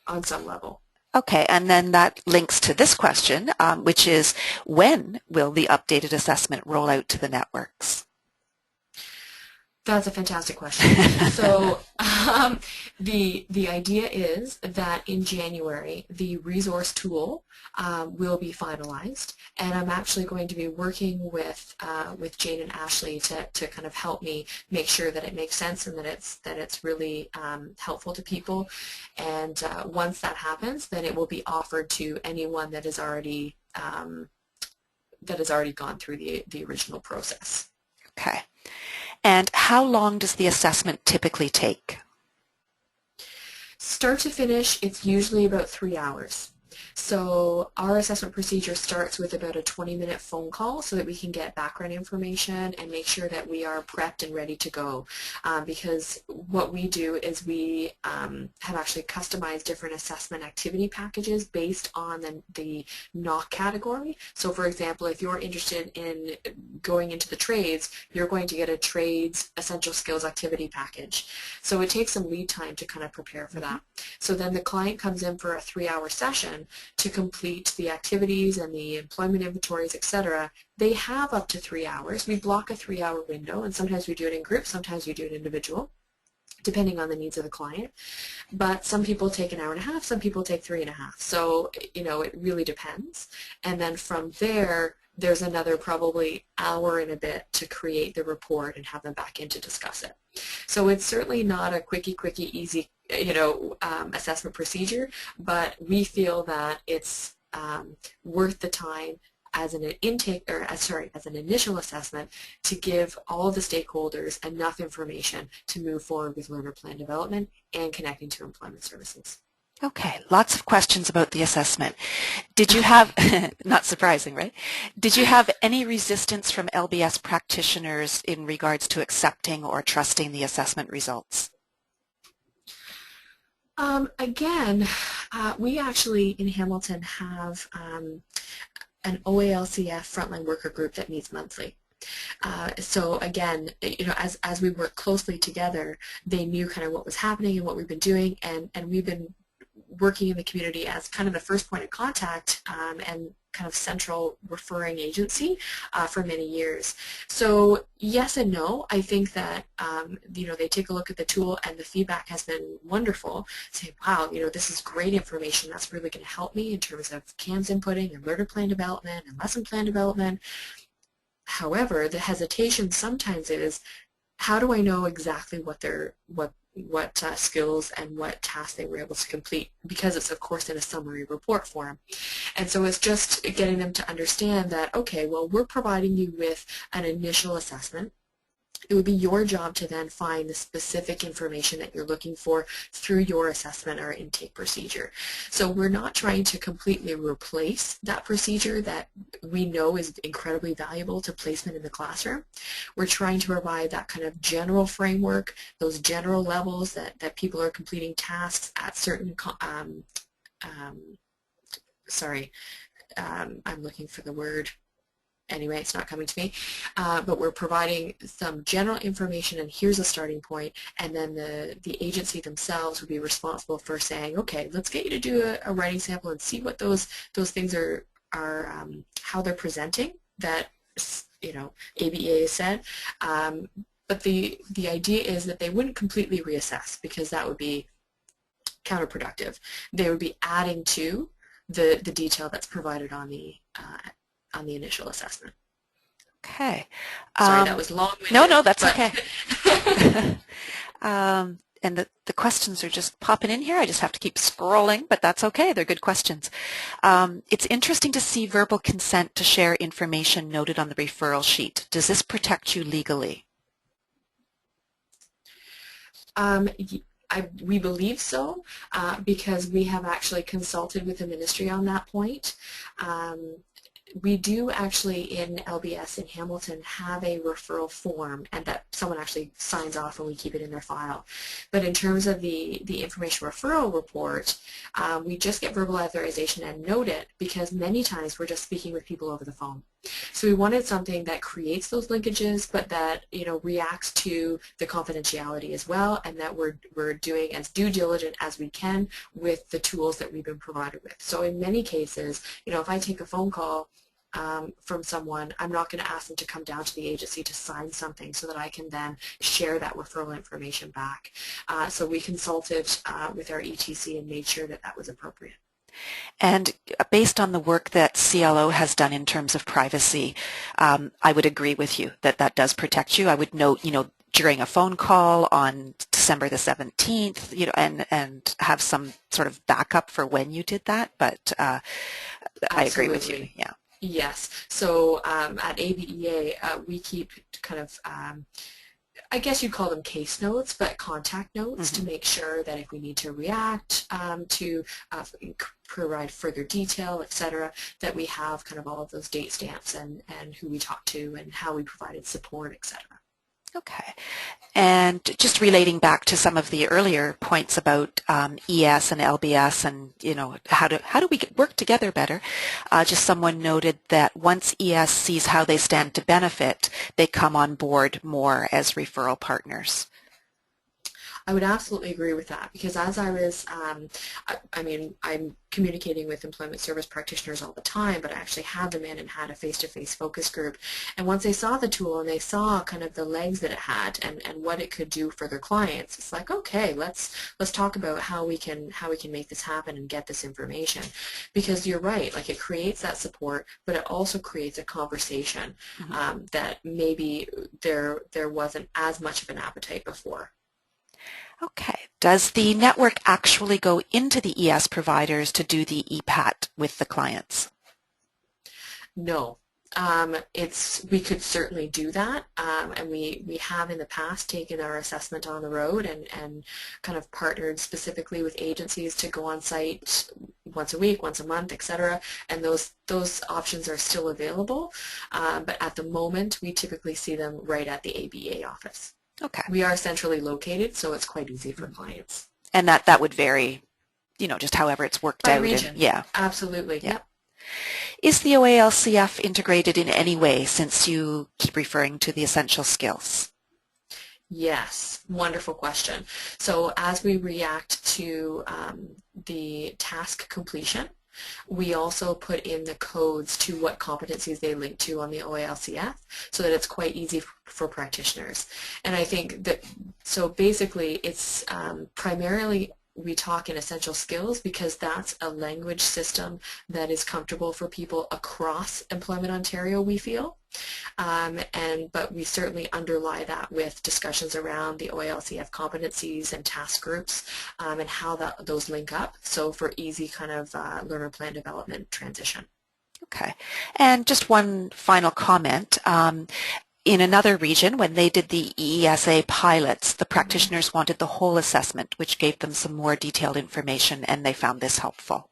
on some level. Okay, and then that links to this question, which is, when will the updated assessment roll out to the networks? That's a fantastic question. So the idea is that in January the resource tool will be finalized, and I'm actually going to be working with Jane and Ashley to kind of help me make sure that it makes sense and that it's really helpful to people. And once that happens, then it will be offered to anyone that has already gone through the original process. Okay. And how long does the assessment typically take? Start to finish, it's usually about 3 hours. So our assessment procedure starts with about a 20-minute phone call so that we can get background information and make sure that we are prepped and ready to go. Because what we do is we have actually customized different assessment activity packages based on the NOC category. So for example, if you're interested in going into the trades, you're going to get a trades essential skills activity package. So it takes some lead time to kind of prepare for that. So then the client comes in for a 3-hour session to complete the activities and the employment inventories, etc. They have up to 3 hours. We block a 3-hour window, and sometimes we do it in groups, sometimes we do it individual, depending on the needs of the client. But some people take an hour and a half, some people take 3.5. So, it really depends. And then from there, there's another probably hour and a bit to create the report and have them back in to discuss it. So it's certainly not a quickie, easy, assessment procedure, but we feel that it's worth the time as an initial assessment to give all of the stakeholders enough information to move forward with learner plan development and connecting to employment services. Okay, lots of questions about the assessment. Did you have, not surprising, right? Did you have any resistance from LBS practitioners in regards to accepting or trusting the assessment results? Again, we actually in Hamilton have an OALCF frontline worker group that meets monthly. So again, as we work closely together, they knew kind of what was happening and what we've been doing, and we've been working in the community as kind of the first point of contact and kind of central referring agency for many years. So yes and no. I think that they take a look at the tool and the feedback has been wonderful. Say, wow, this is great information. That's really going to help me in terms of CAMS inputting and learner plan development and lesson plan development. However, the hesitation sometimes is, how do I know exactly what skills and what tasks they were able to complete, because it's of course in a summary report form. And so it's just getting them to understand that, okay, well, we're providing you with an initial assessment. It would be your job to then find the specific information that you're looking for through your assessment or intake procedure. So we're not trying to completely replace that procedure that we know is incredibly valuable to placement in the classroom. We're trying to provide that kind of general framework, those general levels that people are completing tasks at certain, I'm looking for the word. Anyway, it's not coming to me, but we're providing some general information, and here's a starting point, and then the agency themselves would be responsible for saying, okay, let's get you to do a writing sample and see what those things are how they're presenting that ABA said. But the idea is that they wouldn't completely reassess, because that would be counterproductive. They would be adding to the detail that's provided on the initial assessment. Okay. Sorry, that was long-winded. No, that's okay. And the questions are just popping in here. I just have to keep scrolling, but that's okay. They're good questions. It's interesting to see verbal consent to share information noted on the referral sheet. Does this protect you legally? We believe so, because we have actually consulted with the ministry on that point. We do actually in LBS in Hamilton have a referral form, and that someone actually signs off and we keep it in their file. But in terms of the information referral report, we just get verbal authorization and note it, because many times we're just speaking with people over the phone. So we wanted something that creates those linkages, but that reacts to the confidentiality as well, and that we're doing as due diligent as we can with the tools that we've been provided with. So in many cases, if I take a phone call from someone, I'm not going to ask them to come down to the agency to sign something so that I can then share that referral information back. So we consulted with our ETC and made sure that that was appropriate. And based on the work that CLO has done in terms of privacy, I would agree with you that that does protect you. I would note, during a phone call on December the 17th, and have some sort of backup for when you did that. But I agree with you. Yeah. Yes. So at ABEA, we keep kind of, I guess you'd call them case notes, but contact notes to make sure that if we need to react to provide further detail, etc., that we have kind of all of those date stamps and who we talked to and how we provided support, etc. Okay. And just relating back to some of the earlier points about ES and LBS and, how do we work together better, just someone noted that once ES sees how they stand to benefit, they come on board more as referral partners. I would absolutely agree with that, because as I was, I'm communicating with employment service practitioners all the time, but I actually had them in and had a face-to-face focus group. And once they saw the tool and they saw kind of the legs that it had and what it could do for their clients, it's like, okay, let's talk about how we can make this happen and get this information. Because you're right, like it creates that support, but it also creates a conversation that maybe there wasn't as much of an appetite before. Okay. Does the network actually go into the ES providers to do the EPAT with the clients? No. We could certainly do that, and we have in the past taken our assessment on the road and kind of partnered specifically with agencies to go on site once a week, once a month, etc. And those options are still available, but at the moment we typically see them right at the ABA office. Okay. We are centrally located, so it's quite easy for clients. And that would vary, just however it's worked by out. region. Yeah. Absolutely. Yeah. Yep. Is the OALCF integrated in any way, since you keep referring to the essential skills? Yes, wonderful question. So as we react to the task completion, we also put in the codes to what competencies they link to on the OALCF so that it's quite easy for practitioners. And I think that, so basically it's primarily we talk in essential skills because that's a language system that is comfortable for people across Employment Ontario, we feel. But we certainly underlie that with discussions around the OALCF competencies and task groups and how those link up, so for easy kind of learner plan development transition. Okay. And just one final comment. In another region, when they did the ESA pilots, the practitioners wanted the whole assessment, which gave them some more detailed information, and they found this helpful.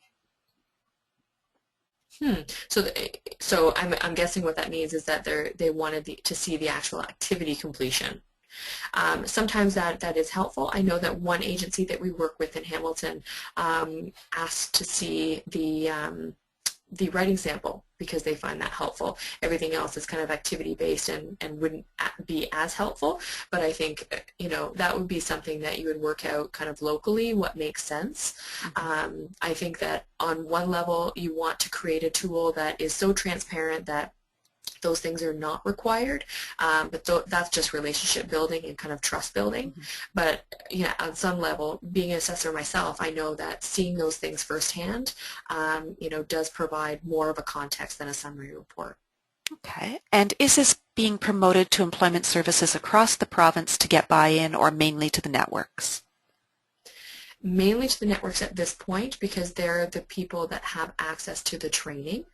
So I'm guessing what that means is that they wanted to see the actual activity completion. Sometimes that is helpful. I know that one agency that we work with in Hamilton asked to see the writing sample because they find that helpful. Everything else is kind of activity-based and wouldn't be as helpful, but I think, you know, that would be something that you would work out kind of locally, what makes sense. I think that on one level, you want to create a tool that is so transparent that those things are not required, but that's just relationship building and kind of trust building. But yeah, on some level, being an assessor myself, I know that seeing those things firsthand, you know, does provide more of a context than a summary report. Okay. And is this being promoted to employment services across the province to get buy-in, or mainly to the networks? Mainly to the networks at this point, because they're the people that have access to the training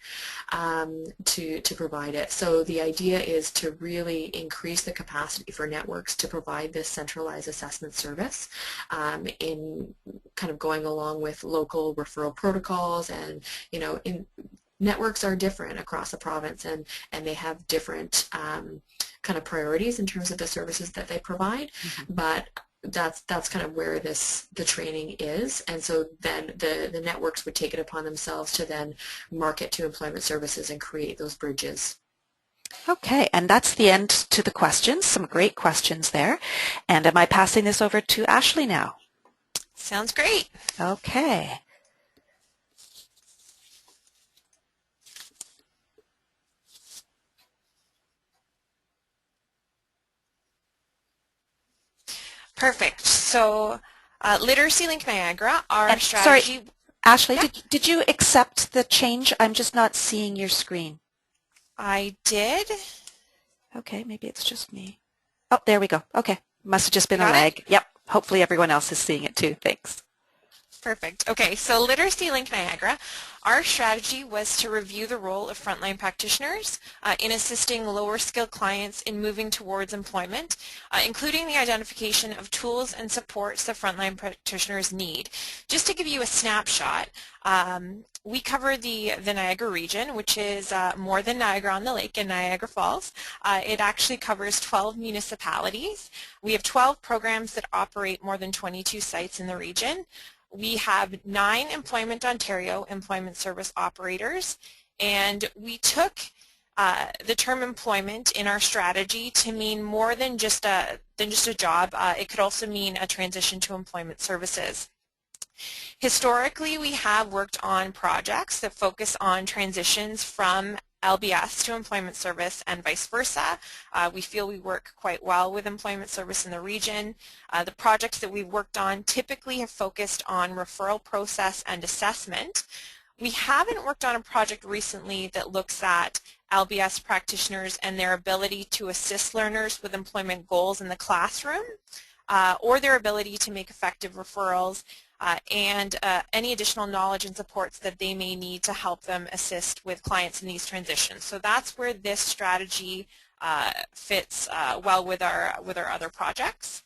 to provide it. So the idea is to really increase the capacity for networks to provide this centralized assessment service in kind of going along with local referral protocols. And, you know, networks are different across the province, and they have different kind of priorities in terms of the services that they provide. But that's kind of where the training is, and so then the networks would take it upon themselves to then market to employment services and create those bridges. Okay, and that's the end to the questions. Some great questions there. And am I passing this over to Ashley now? Sounds great. Okay. Perfect. So Literacy Link Niagara, our strategy. Sorry, Ashley, Yeah. did you accept the change? I'm just not seeing your screen. I did. Okay, maybe it's just me. Oh, there we go. Okay, must have just been a Got lag. it? Yep, hopefully everyone else is seeing it too. Thanks. Perfect. Okay, so Literacy Link Niagara, our strategy was to review the role of frontline practitioners in assisting lower skilled clients in moving towards employment, including the identification of tools and supports that frontline practitioners need. Just to give you a snapshot, we cover the Niagara region, which is more than Niagara-on-the-Lake and Niagara Falls. It actually covers 12 municipalities. We have 12 programs that operate more than 22 sites in the region. We have 9 Employment Ontario employment service operators, and we took the term employment in our strategy to mean more than just a job. It could also mean a transition to employment services. Historically, we have worked on projects that focus on transitions from LBS to employment service and vice versa. We feel we work quite well with employment service in the region. The projects that we've worked on typically have focused on referral process and assessment. We haven't worked on a project recently that looks at LBS practitioners and their ability to assist learners with employment goals in the classroom or their ability to make effective referrals and any additional knowledge and supports that they may need to help them assist with clients in these transitions. So that's where this strategy fits well with our other projects.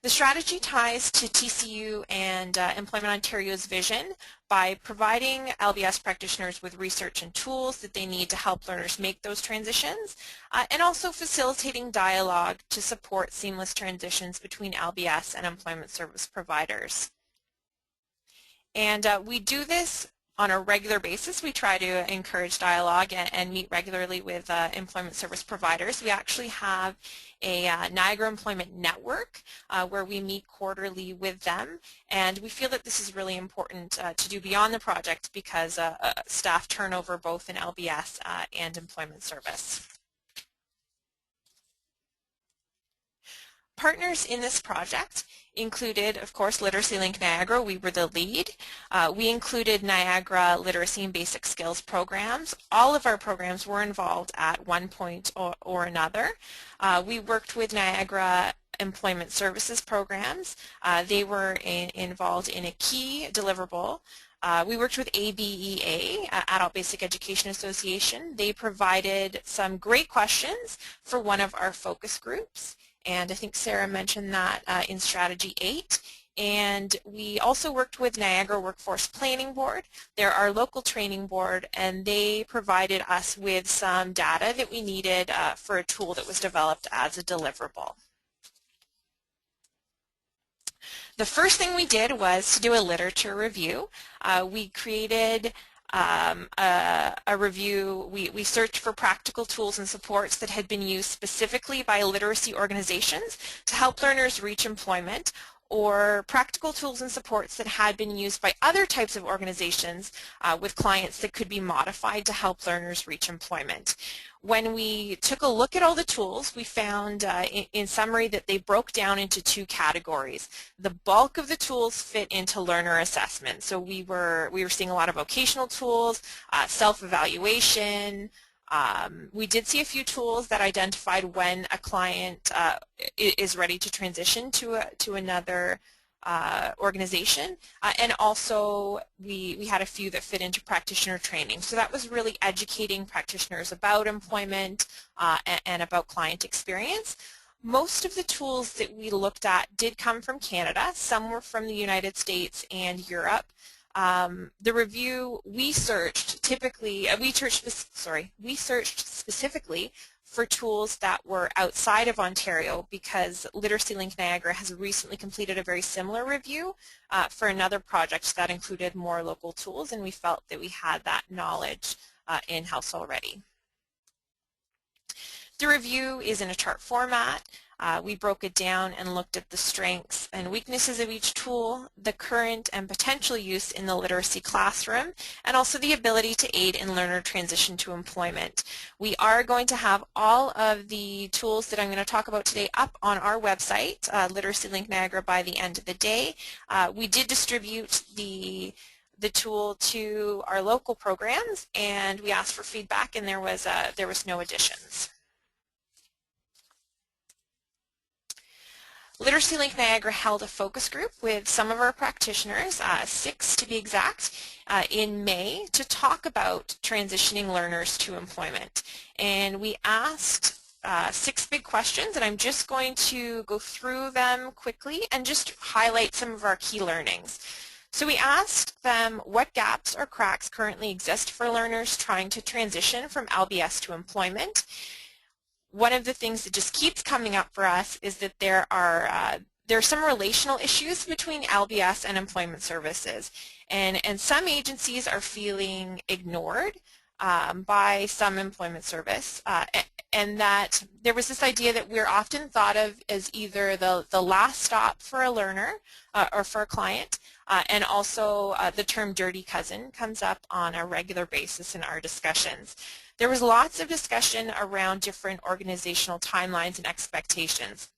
The strategy ties to TCU and Employment Ontario's vision by providing LBS practitioners with research and tools that they need to help learners make those transitions, and also facilitating dialogue to support seamless transitions between LBS and employment service providers. And we do this on a regular basis, we try to encourage dialogue and meet regularly with employment service providers. We actually have a Niagara Employment Network where we meet quarterly with them, and we feel that this is really important to do beyond the project because staff turnover both in LBS and employment service. Partners in this project included, of course, Literacy Link Niagara. We were the lead. We included Niagara Literacy and Basic Skills programs. All of our programs were involved at one point or another. We worked with Niagara Employment Services programs. They were involved in a key deliverable. We worked with ABEA, Adult Basic Education Association. They provided some great questions for one of our focus groups. And I think Sarah mentioned that in Strategy 8. And we also worked with Niagara Workforce Planning Board. They're our local training board, and they provided us with some data that we needed for a tool that was developed as a deliverable. The first thing we did was to do a literature review. We created a review. We searched for practical tools and supports that had been used specifically by literacy organizations to help learners reach employment, or practical tools and supports that had been used by other types of organizations with clients that could be modified to help learners reach employment. When we took a look at all the tools, we found in summary that they broke down into two categories. The bulk of the tools fit into learner assessment. So we were seeing a lot of vocational tools, self-evaluation. We did see a few tools that identified when a client is ready to transition to another organization, and also we had a few that fit into practitioner training. So that was really educating practitioners about employment and about client experience. Most of the tools that we looked at did come from Canada. Some were from the United States and Europe. The review we searched specifically for tools that were outside of Ontario, because Literacy Link Niagara has recently completed a very similar review for another project that included more local tools, and we felt that we had that knowledge in-house already. The review is in a chart format. We broke it down and looked at the strengths and weaknesses of each tool, the current and potential use in the literacy classroom, and also the ability to aid in learner transition to employment. We are going to have all of the tools that I'm going to talk about today up on our website, Literacy Link Niagara, by the end of the day. We did distribute the tool to our local programs, and we asked for feedback, and there was no additions. Literacy Link Niagara held a focus group with some of our practitioners, 6 to be exact, in May to talk about transitioning learners to employment. And we asked 6 big questions, and I'm just going to go through them quickly and just highlight some of our key learnings. So we asked them what gaps or cracks currently exist for learners trying to transition from LBS to employment. One of the things that just keeps coming up for us is that there are some relational issues between LBS and employment services, and some agencies are feeling ignored by some employment service, and that there was this idea that we're often thought of as either the last stop for a learner or for a client, and also the term dirty cousin comes up on a regular basis in our discussions. There was lots of discussion around different organizational timelines and expectations.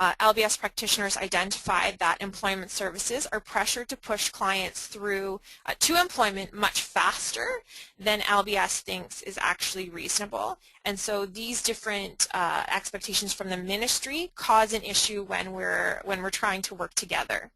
LBS practitioners identified that employment services are pressured to push clients through to employment much faster than LBS thinks is actually reasonable. And so these different expectations from the ministry cause an issue when we're trying to work together.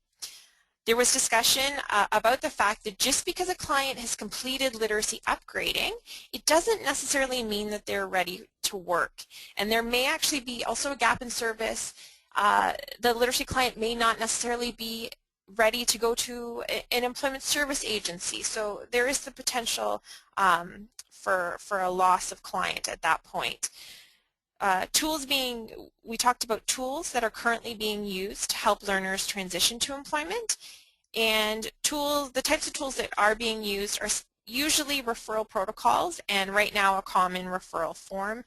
There was discussion about the fact that just because a client has completed literacy upgrading, it doesn't necessarily mean that they're ready to work. And there may actually be also a gap in service. The literacy client may not necessarily be ready to go to an employment service agency. So there is the potential for a loss of client at that point. We talked about tools that are currently being used to help learners transition to employment, And the types of tools that are being used are usually referral protocols, and right now a common referral form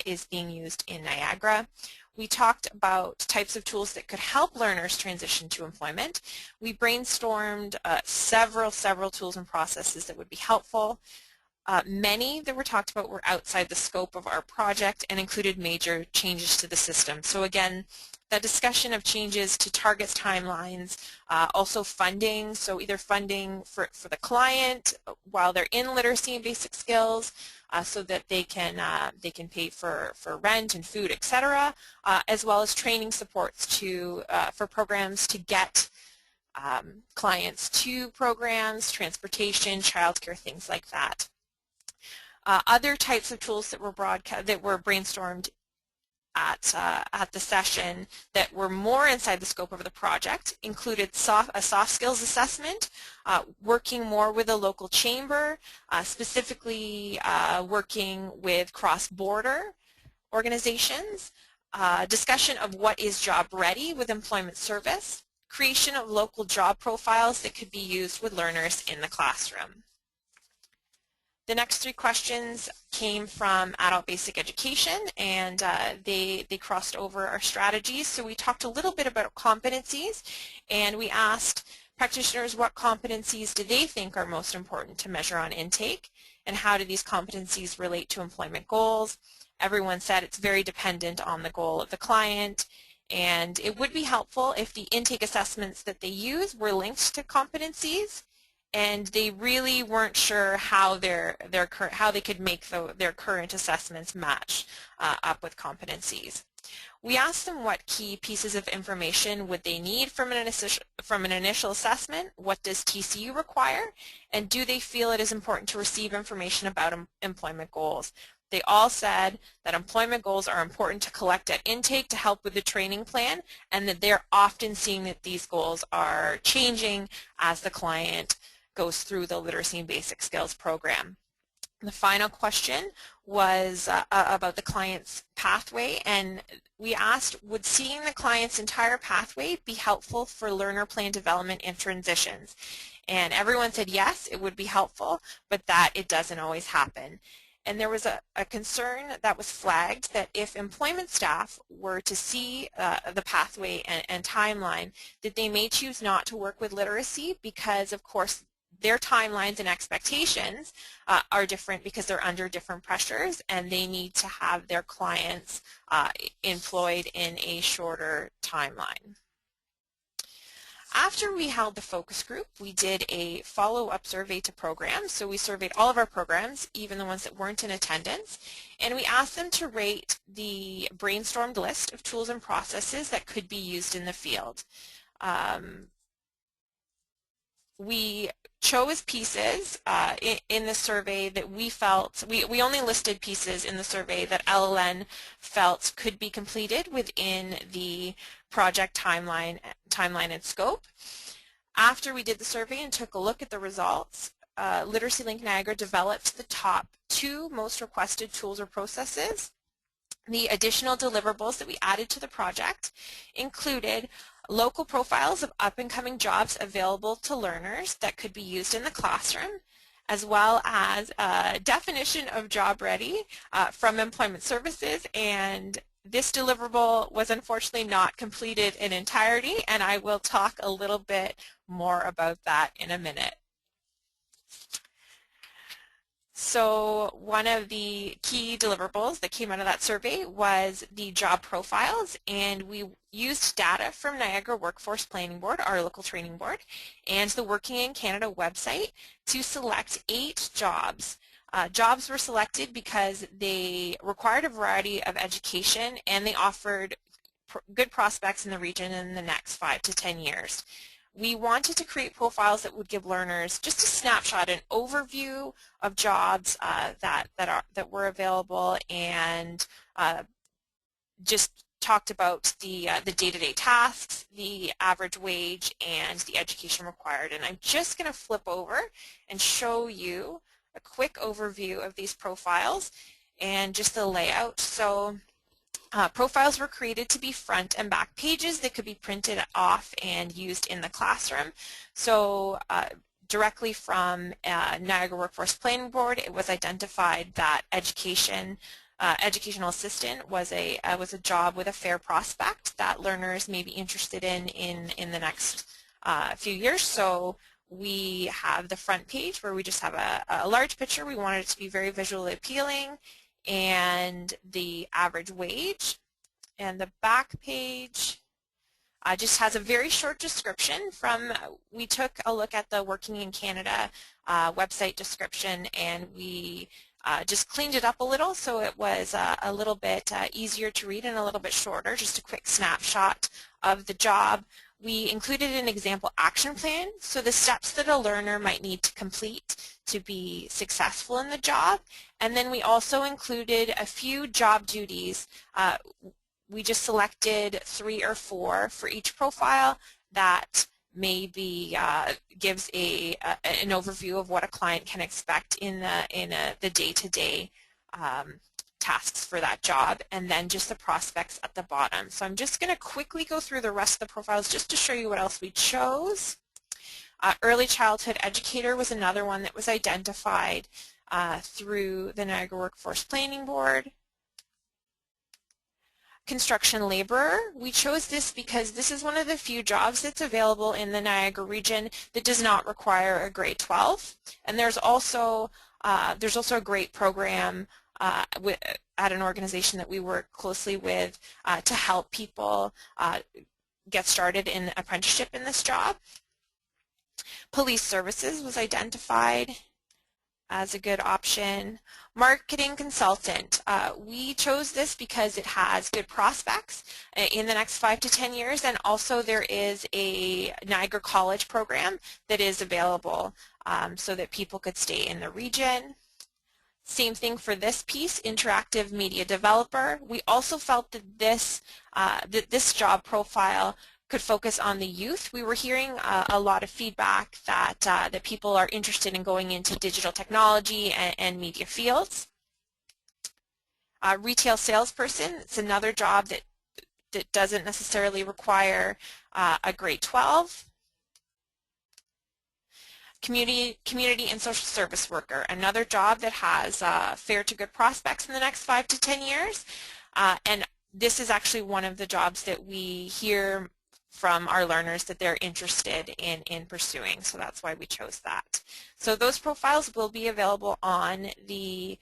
is being used in Niagara. We talked about types of tools that could help learners transition to employment. We brainstormed several tools and processes that would be helpful. Many that were talked about were outside the scope of our project and included major changes to the system. So again, that discussion of changes to targets, timelines, also funding, so either funding for the client while they're in literacy and basic skills so that they can pay for rent and food, etc., as well as training supports for programs to get clients to programs, transportation, childcare, things like that. Other types of tools that were brainstormed at the session that were more inside the scope of the project included a soft skills assessment, working more with a local chamber, specifically working with cross-border organizations, discussion of what is job ready with employment service, creation of local job profiles that could be used with learners in the classroom. The next three questions came from adult basic education, and they crossed over our strategies. So we talked a little bit about competencies, and we asked practitioners what competencies do they think are most important to measure on intake, and how do these competencies relate to employment goals. Everyone said it's very dependent on the goal of the client, and it would be helpful if the intake assessments that they use were linked to competencies, and they really weren't sure how they could make their current assessments match up with competencies. We asked them what key pieces of information would they need from an initial assessment, what does TCU require, and do they feel it is important to receive information about employment goals. They all said that employment goals are important to collect at intake to help with the training plan, and that they're often seeing that these goals are changing as the client goes through the literacy and basic skills program. The final question was about the client's pathway, and we asked, would seeing the client's entire pathway be helpful for learner plan development and transitions? And everyone said yes, it would be helpful, but that it doesn't always happen. And there was a concern that was flagged that if employment staff were to see the pathway and timeline, that they may choose not to work with literacy because, of course, their timelines and expectations are different because they're under different pressures, and they need to have their clients employed in a shorter timeline. After we held the focus group, we did a follow-up survey to programs. So we surveyed all of our programs, even the ones that weren't in attendance, and we asked them to rate the brainstormed list of tools and processes that could be used in the field. We chose pieces in the survey that we felt, we only listed pieces in the survey that LLN felt could be completed within the project timeline and scope. After we did the survey and took a look at the results, Literacy Link Niagara developed the top 2 most requested tools or processes. The additional deliverables that we added to the project included local profiles of up-and-coming jobs available to learners that could be used in the classroom, as well as a definition of job ready from employment services. And this deliverable was unfortunately not completed in entirety, and I will talk a little bit more about that in a minute. So one of the key deliverables that came out of that survey was the job profiles, and we used data from Niagara Workforce Planning Board, our local training board, and the Working in Canada website to select 8 jobs. Jobs were selected because they required a variety of education and they offered good prospects in the region in the next 5 to 10 years. We wanted to create profiles that would give learners just a snapshot, an overview of jobs that were available, and just talked about the day-to-day tasks, the average wage, and the education required. And I'm just going to flip over and show you a quick overview of these profiles and just the layout. So Profiles were created to be front and back pages that could be printed off and used in the classroom. So directly from Niagara Workforce Planning Board, it was identified that educational assistant was a job with a fair prospect that learners may be interested in the next few years. So we have the front page where we just have a large picture. We wanted it to be very visually appealing, and the average wage. And the back page just has a very short description from, we took a look at the Working in Canada website description, and we just cleaned it up a little so it was a little bit easier to read and a little bit shorter, just a quick snapshot of the job. We included an example action plan, so the steps that a learner might need to complete to be successful in the job. And then we also included a few job duties. We just selected 3 or 4 for each profile that maybe gives an overview of what a client can expect in the day-to-day tasks for that job, and then just the prospects at the bottom. So I'm just going to quickly go through the rest of the profiles just to show you what else we chose. Early childhood educator was another one that was identified through the Niagara Workforce Planning Board. Construction laborer, we chose this because this is one of the few jobs that's available in the Niagara region that does not require a grade 12. And there's also a great program at an organization that we work closely with to help people get started in apprenticeship in this job. Police services was identified as a good option. Marketing consultant, we chose this because it has good prospects in the next 5 to 10 years, and also there is a Niagara College program that is available so that people could stay in the region. Same thing for this piece, interactive media developer. We also felt that this job profile could focus on the youth. We were hearing a lot of feedback that people are interested in going into digital technology and media fields. Retail salesperson, it's another job that doesn't necessarily require a grade 12. Community and social service worker, another job that has fair to good prospects in the next 5 to 10 years. And this is actually one of the jobs that we hear from our learners that they're interested in pursuing, so that's why we chose that. So those profiles will be available on the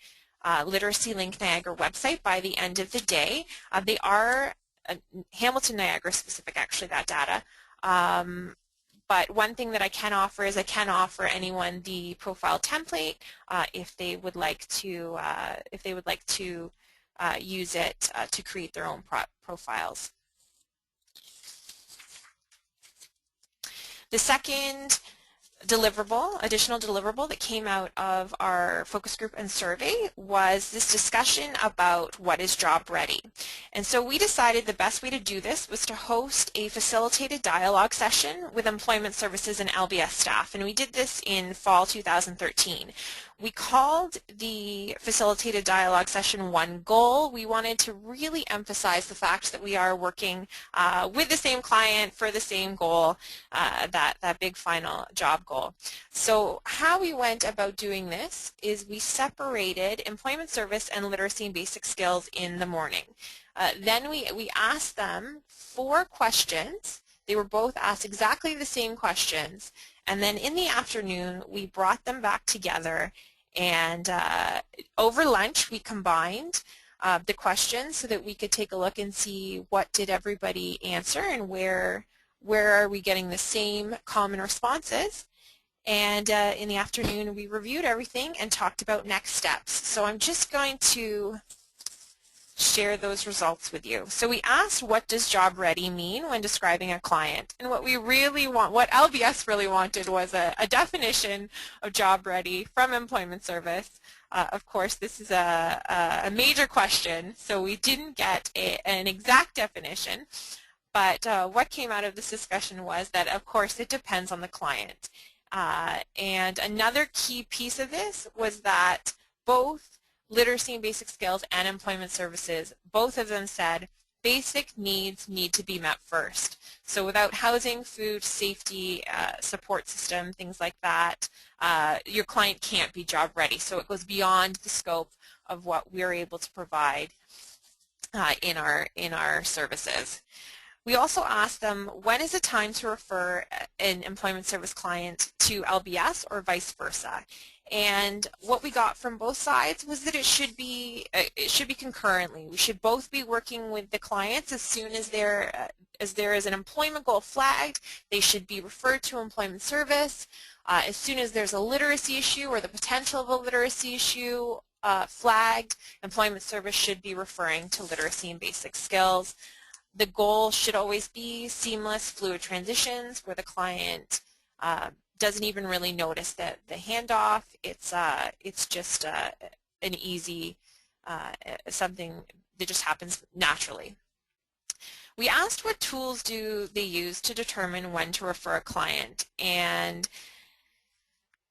Literacy Link Niagara website by the end of the day. They are Hamilton Niagara specific, actually, that data. But one thing that I can offer is I can offer anyone the profile template if they would like to use it to create their own profiles. The second additional deliverable that came out of our focus group and survey was this discussion about what is job ready. And so we decided the best way to do this was to host a facilitated dialogue session with employment services and LBS staff, and we did this in fall 2013. We called the facilitated dialogue session One Goal. We wanted to really emphasize the fact that we are working with the same client for the same goal, that big final job goal. So how we went about doing this is we separated employment service and literacy and basic skills in the morning. Then we asked them 4 questions. They were both asked exactly the same questions. And then in the afternoon, we brought them back together, and over lunch, we combined the questions so that we could take a look and see what did everybody answer and where are we getting the same common responses. And in the afternoon, we reviewed everything and talked about next steps. So I'm just going to share those results with you. So we asked, what does job ready mean when describing a client? And what LBS really wanted was a definition of job ready from employment service. Of course, this is a major question, so we didn't get an exact definition. But what came out of this discussion was that, of course, it depends on the client. And another key piece of this was that both literacy and basic skills and employment services, both of them said basic needs need to be met first. So without housing, food, safety, support system, things like that, your client can't be job ready. So it goes beyond the scope of what we're able to provide in our services. We also asked them, when is it time to refer an employment service client to LBS or vice versa? And what we got from both sides was that it should be concurrently. We should both be working with the clients as soon as there is an employment goal flagged. They should be referred to employment service. As soon as there's a literacy issue or the potential of a literacy issue flagged, employment service should be referring to literacy and basic skills. The goal should always be seamless, fluid transitions where the client doesn't even really notice the handoff. It's just an easy something that just happens naturally. We asked what tools do they use to determine when to refer a client, and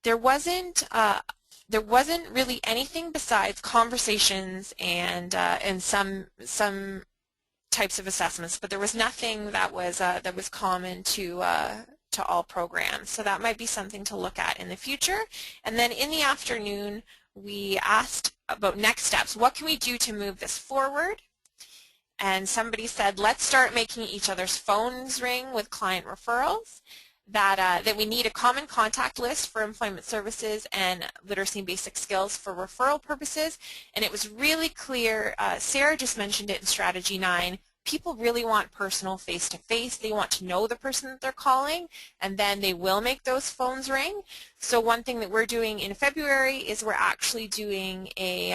there wasn't really anything besides conversations and some types of assessments, but there was nothing that was common to all programs. So that might be something to look at in the future. And then in the afternoon, we asked about next steps. What can we do to move this forward? And somebody said, let's start making each other's phones ring with client referrals. That we need a common contact list for employment services and literacy and basic skills for referral purposes. And it was really clear, Sarah just mentioned it in Strategy 9, people really want personal face-to-face. They want to know the person that they're calling, and then they will make those phones ring. So one thing that we're doing in February is we're actually doing a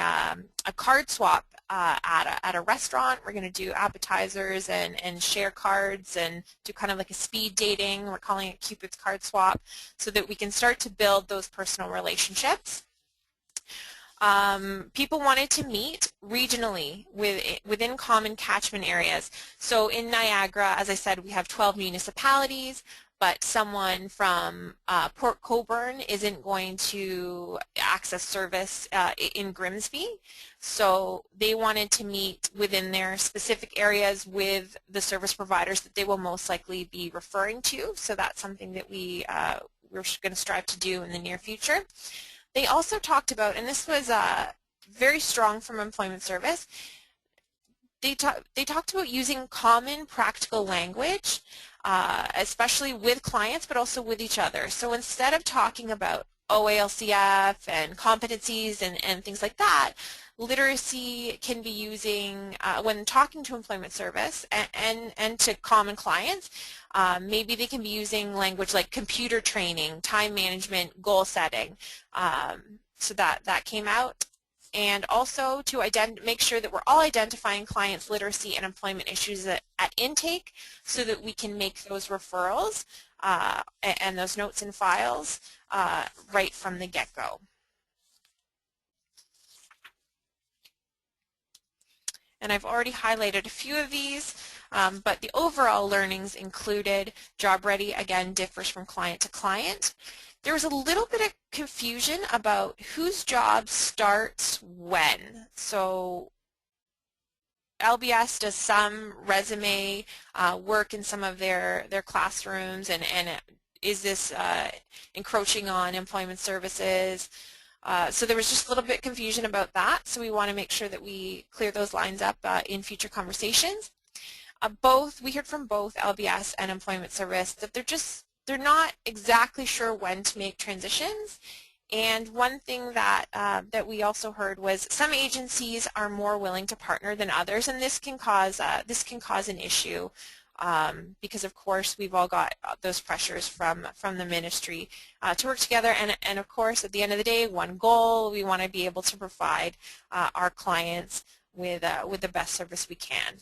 card swap at a restaurant. We're going to do appetizers and share cards and do kind of like a speed dating. We're calling it Cupid's card swap, so that we can start to build those personal relationships. People wanted to meet regionally within common catchment areas. So in Niagara, as I said, we have 12 municipalities, but someone from Port Colborne isn't going to access service in Grimsby. So they wanted to meet within their specific areas with the service providers that they will most likely be referring to. So that's something that we're going to strive to do in the near future. They also talked about, and this was very strong from employment service, they talked about using common practical language, especially with clients, but also with each other. So instead of talking about OALCF and competencies and things like that, literacy can be using, when talking to employment service and to common clients, maybe they can be using language like computer training, time management, goal setting. So that came out. And also to make sure that we're all identifying clients' literacy and employment issues at intake, so that we can make those referrals and those notes and files right from the get-go. And I've already highlighted a few of these, but the overall learnings included job ready, again, differs from client to client. There was a little bit of confusion about whose job starts when. So LBS does some resume work in some of their classrooms, and is this encroaching on employment services? So there was just a little bit of confusion about that, so we want to make sure that we clear those lines up in future conversations. We heard from both LBS and Employment Service that they're not exactly sure when to make transitions. And one thing that we also heard was some agencies are more willing to partner than others, and this can cause an issue. Because of course we've all got those pressures from the ministry to work together, and of course at the end of the day, one goal, we want to be able to provide our clients with the best service we can.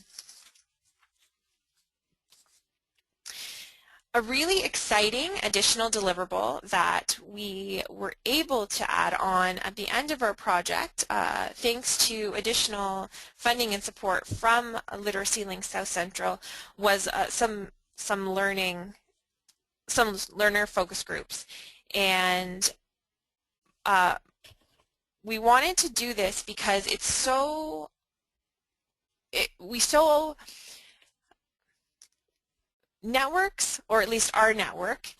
A really exciting additional deliverable that we were able to add on at the end of our project, thanks to additional funding and support from Literacy Link South Central, was some learner focus groups. And we wanted to do this because it's so, networks, or at least our network,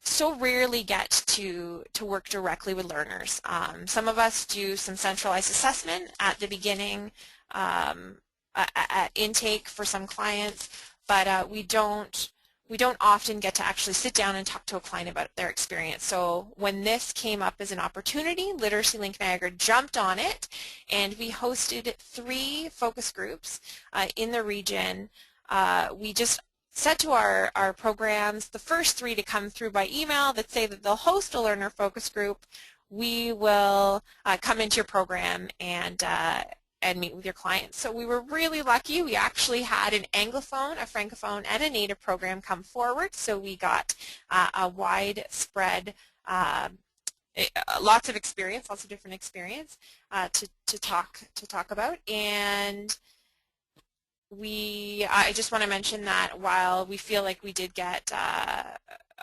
so rarely get to work directly with learners. Some of us do some centralized assessment at the beginning, at intake for some clients, but we don't often get to actually sit down and talk to a client about their experience. So when this came up as an opportunity, Literacy Link Niagara jumped on it, and we hosted 3 focus groups in the region. We just said to our programs, the first 3 to come through by email that say that they'll host a learner focus group, we will come into your program and meet with your clients. So we were really lucky. We actually had an Anglophone, a Francophone, and a Native program come forward. So we got a widespread, lots of experience, lots of different experience to talk about. And I just want to mention that while we feel like we did get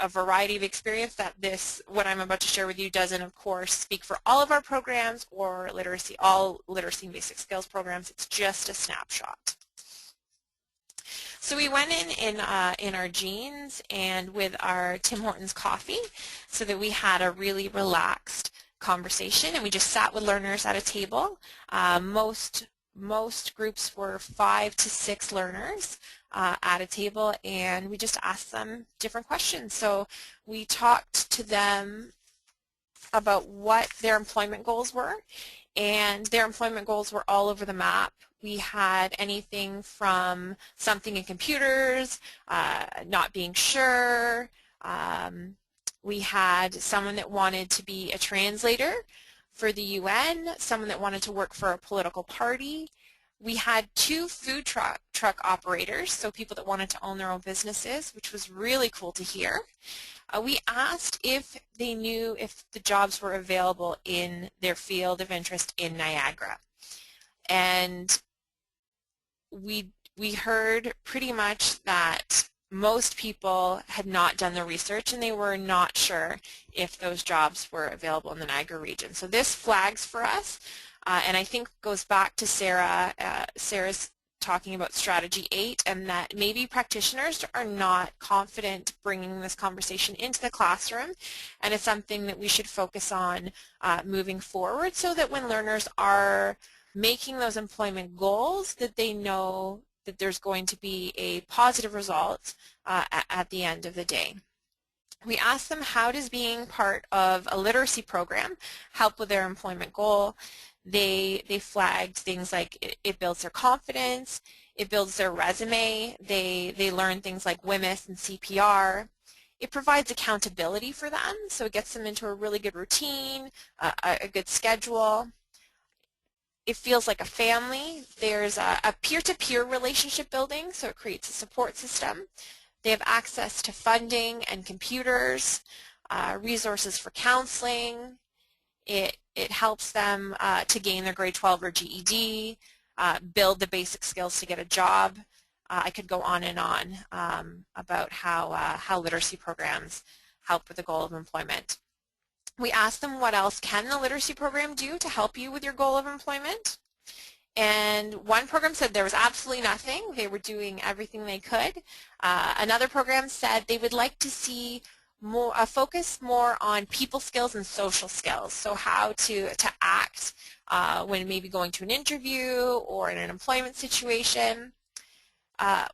a variety of experience, that what I'm about to share with you doesn't, of course, speak for all of our programs or all literacy and basic skills programs. It's just a snapshot. So we went in our jeans and with our Tim Hortons coffee so that we had a really relaxed conversation, and we just sat with learners at a table. Most groups were 5 to 6 learners at a table, and we just asked them different questions. So we talked to them about what their employment goals were, and their employment goals were all over the map. We had anything from something in computers, not being sure. We had someone that wanted to be a translator for the UN, someone that wanted to work for a political party. We had 2 food truck operators, so people that wanted to own their own businesses, which was really cool to hear. We asked if they knew if the jobs were available in their field of interest in Niagara. And we heard pretty much that most people had not done the research and they were not sure if those jobs were available in the Niagara region. So this flags for us, and I think goes back to Sarah. Sarah's talking about strategy 8, and that maybe practitioners are not confident bringing this conversation into the classroom, and it's something that we should focus on moving forward, so that when learners are making those employment goals, that they know that there's going to be a positive result at the end of the day. We asked them, how does being part of a literacy program help with their employment goal? They flagged things like it builds their confidence, it builds their resume, they learn things like WMIS and CPR. It provides accountability for them, so it gets them into a really good routine, a good schedule. It feels like a family. There's a peer-to-peer relationship building, so it creates a support system. They have access to funding and computers, resources for counseling. It helps them to gain their grade 12 or GED, build the basic skills to get a job. I could go on and on about how literacy programs help with the goal of employment. We asked them, what else can the literacy program do to help you with your goal of employment? And one program said there was absolutely nothing. They were doing everything they could. Another program said they would like to see a focus more on people skills and social skills, so how to act when maybe going to an interview or in an employment situation.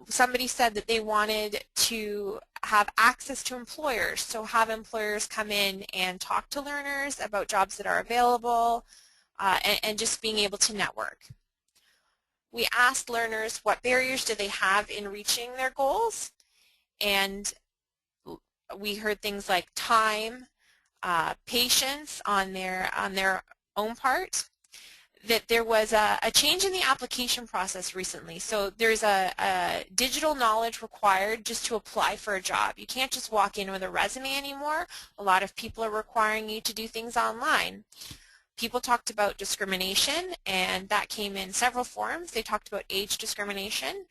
Somebody said that they wanted to have access to employers, so have employers come in and talk to learners about jobs that are available, and just being able to network. We asked learners what barriers do they have in reaching their goals, and we heard things like time, patience on their own part, that there was a change in the application process recently. So there's a digital knowledge required just to apply for a job. You can't just walk in with a resume anymore. A lot of people are requiring you to do things online. People talked about discrimination, and that came in several forms. They talked about age discrimination,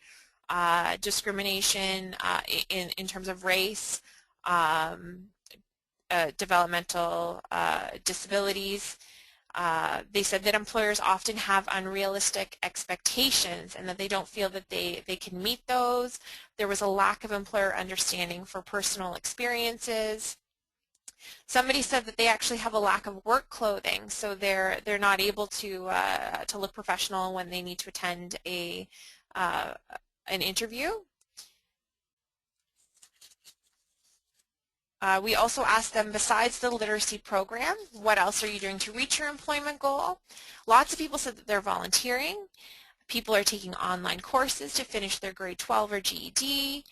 discrimination in terms of race, developmental disabilities, They said that employers often have unrealistic expectations and that they don't feel that they can meet those. There was a lack of employer understanding for personal experiences. Somebody said that they actually have a lack of work clothing, so they're not able to look professional when they need to attend an interview. We also asked them, besides the literacy program, what else are you doing to reach your employment goal? Lots of people said that they're volunteering. People are taking online courses to finish their grade 12 or GED.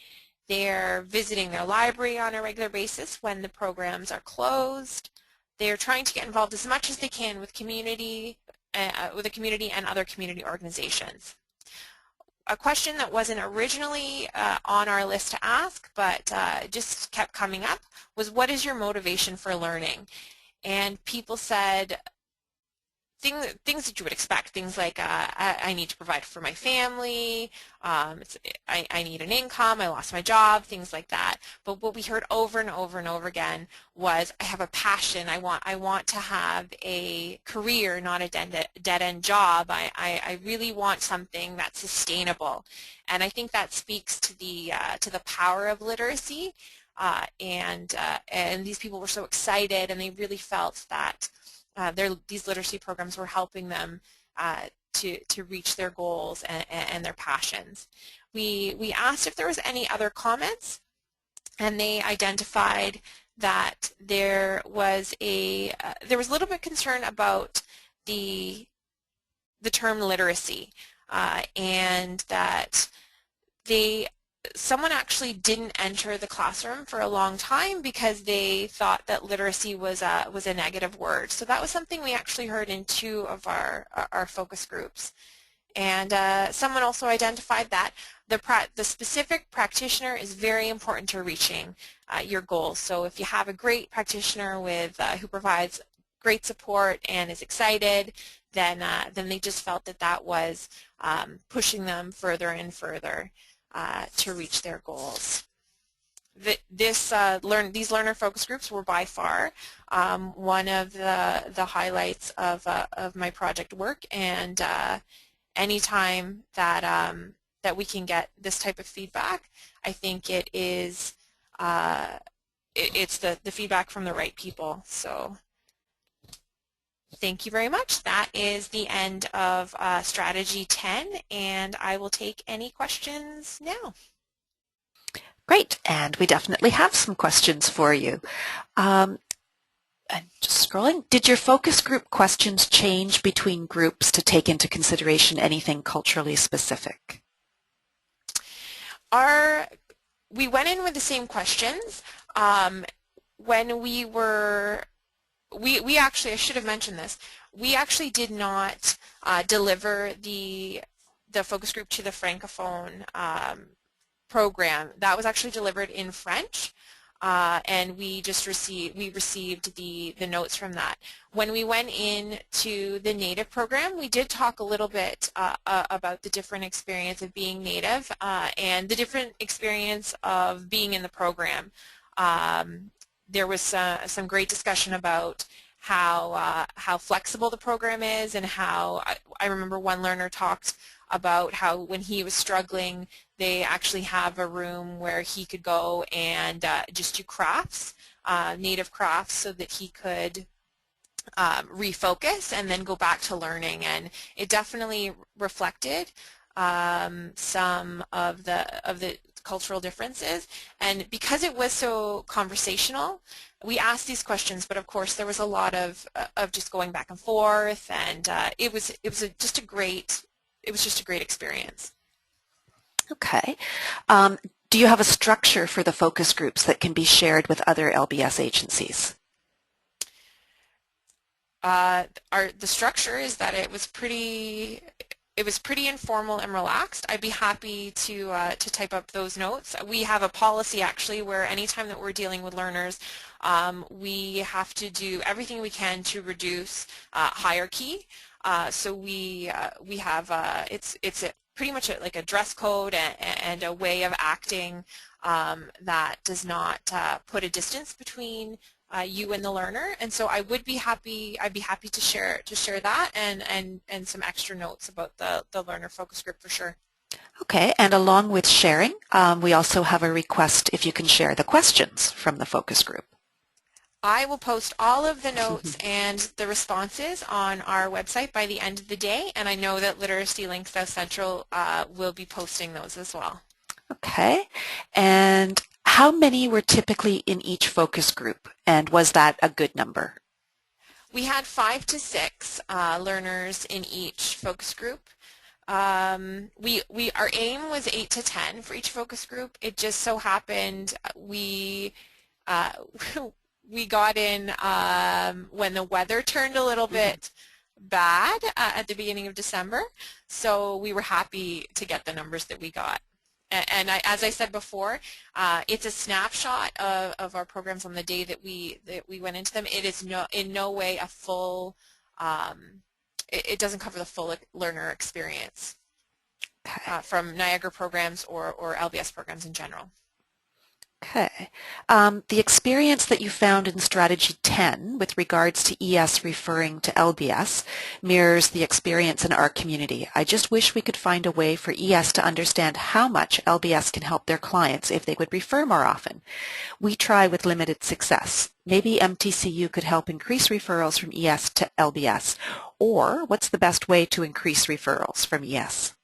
They're visiting their library on a regular basis when the programs are closed. They're trying to get involved as much as they can with the community and other community organizations. A question that wasn't originally on our list to ask, but just kept coming up, was what is your motivation for learning? And people said things that you would expect, things like I need to provide for my family, I need an income, I lost my job, things like that. But what we heard over and over and over again was, I have a passion, I want to have a career, not a dead-end job. I really want something that's sustainable. And I think that speaks to the power of literacy. And these people were so excited, and they really felt that these literacy programs were helping them to reach their goals and their passions. We asked if there was any other comments, and they identified that there was a little bit of concern about the term literacy, and that someone actually didn't enter the classroom for a long time because they thought that literacy was a negative word. So that was something we actually heard in 2 of our focus groups. And someone also identified that the specific practitioner is very important to reaching your goals. So if you have a great practitioner who provides great support and is excited, then they just felt that was pushing them further and further to reach their goals. These learner focus groups were by far one of the highlights of my project work, and anytime that we can get this type of feedback, I think it is it's the feedback from the right people. So thank you very much. That is the end of Strategy 10, and I will take any questions now. Great, and we definitely have some questions for you. And just scrolling, did your focus group questions change between groups to take into consideration anything culturally specific? We went in with the same questions. When we actually, I should have mentioned this, we actually did not deliver the focus group to the Francophone program. That was actually delivered in French, and we received the notes from that. When we went into the Native program, we did talk a little bit about the different experience of being Native and the different experience of being in the program. There was some great discussion about how flexible the program is, and how I remember one learner talked about how when he was struggling, they actually have a room where he could go and just do crafts, Native crafts, so that he could refocus and then go back to learning. And it definitely reflected some of the cultural differences, and because it was so conversational, we asked these questions, but of course there was a lot of just going back and forth, and it was just a great experience. Okay. Do you have a structure for the focus groups that can be shared with other LBS agencies? The structure is that it was pretty informal and relaxed. I'd be happy to type up those notes. We have a policy actually where anytime that we're dealing with learners, we have to do everything we can to reduce hierarchy. So we have it's pretty much like a dress code and a way of acting that does not put a distance between you and the learner, and so I'd be happy to share that and some extra notes about the learner focus group for sure. Okay, and along with sharing, we also have a request if you can share the questions from the focus group. I will post all of the notes and the responses on our website by the end of the day, and I know that Literacy Link South Central will be posting those as well. Okay, and how many were typically in each focus group, and was that a good number? We had 5 to 6 learners in each focus group. Our aim was 8 to 10 for each focus group. It just so happened we got in when the weather turned a little bit bad at the beginning of December, so we were happy to get the numbers that we got. And as I said before, it's a snapshot of our programs on the day that we went into them. It is in no way a full. It doesn't cover the full learner experience from Niagara programs or LBS programs in general. Okay. The experience that you found in Strategy 10 with regards to ES referring to LBS mirrors the experience in our community. I just wish we could find a way for ES to understand how much LBS can help their clients if they would refer more often. We try with limited success. Maybe MTCU could help increase referrals from ES to LBS. Or what's the best way to increase referrals from ES?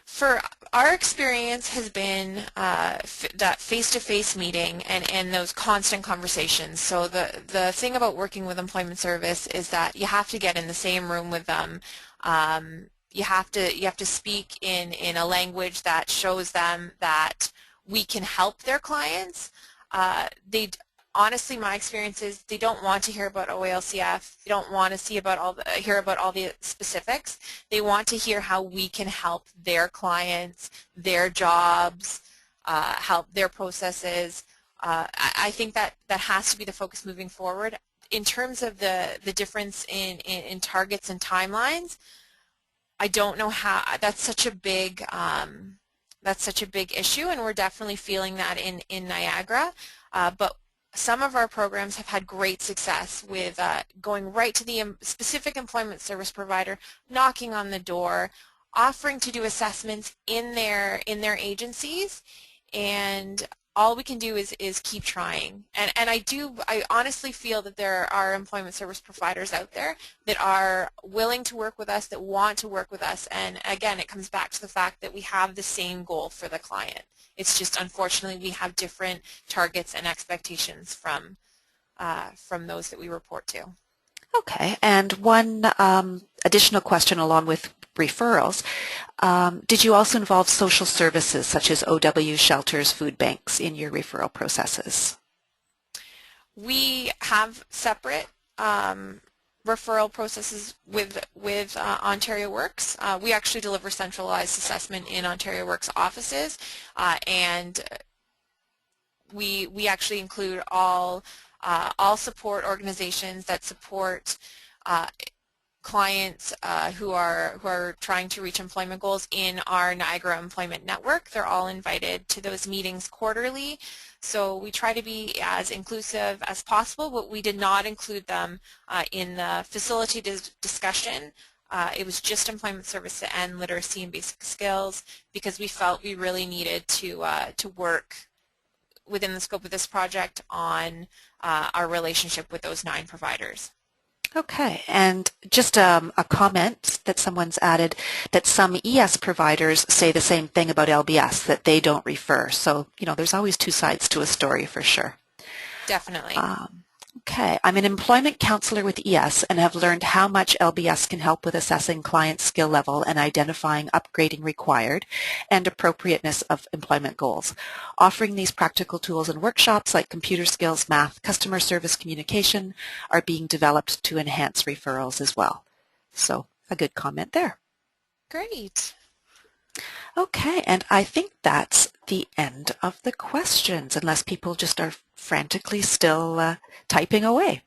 For our experience has been that face-to-face meeting and those constant conversations. So the thing about working with Employment Service is that you have to get in the same room with them. You have to speak in a language that shows them that we can help their clients. Honestly, my experience is they don't want to hear about OALCF. They don't want to hear about all the specifics. They want to hear how we can help their clients, their jobs, help their processes. I think that has to be the focus moving forward. In terms of the difference in targets and timelines, I don't know how. That's such a big issue, and we're definitely feeling that in Niagara. But some of our programs have had great success with going right to the specific employment service provider, knocking on the door, offering to do assessments in their agencies, and all we can do is keep trying. And I honestly feel that there are employment service providers out there that are willing to work with us, that want to work with us, and again, it comes back to the fact that we have the same goal for the client. It's just, unfortunately, we have different targets and expectations from those that we report to. Okay, and one additional question along with referrals. Did you also involve social services such as OW shelters, food banks in your referral processes? We have separate referral processes with Ontario Works. We actually deliver centralized assessment in Ontario Works offices, and we actually include all support organizations that support clients who are trying to reach employment goals in our Niagara Employment Network. They're all invited to those meetings quarterly. So we try to be as inclusive as possible, but we did not include them in the facility discussion. It was just employment service and literacy and basic skills because we felt we really needed to work within the scope of this project on our relationship with those 9 providers. Okay, and just a comment that someone's added that some ES providers say the same thing about LBS, that they don't refer. So, there's always 2 sides to a story for sure. Definitely. Okay, I'm an employment counselor with ES and have learned how much LBS can help with assessing client skill level and identifying upgrading required and appropriateness of employment goals. Offering these practical tools and workshops like computer skills, math, customer service communication are being developed to enhance referrals as well. So a good comment there. Great. Okay, and I think that's the end of the questions, unless people just are frantically still typing away.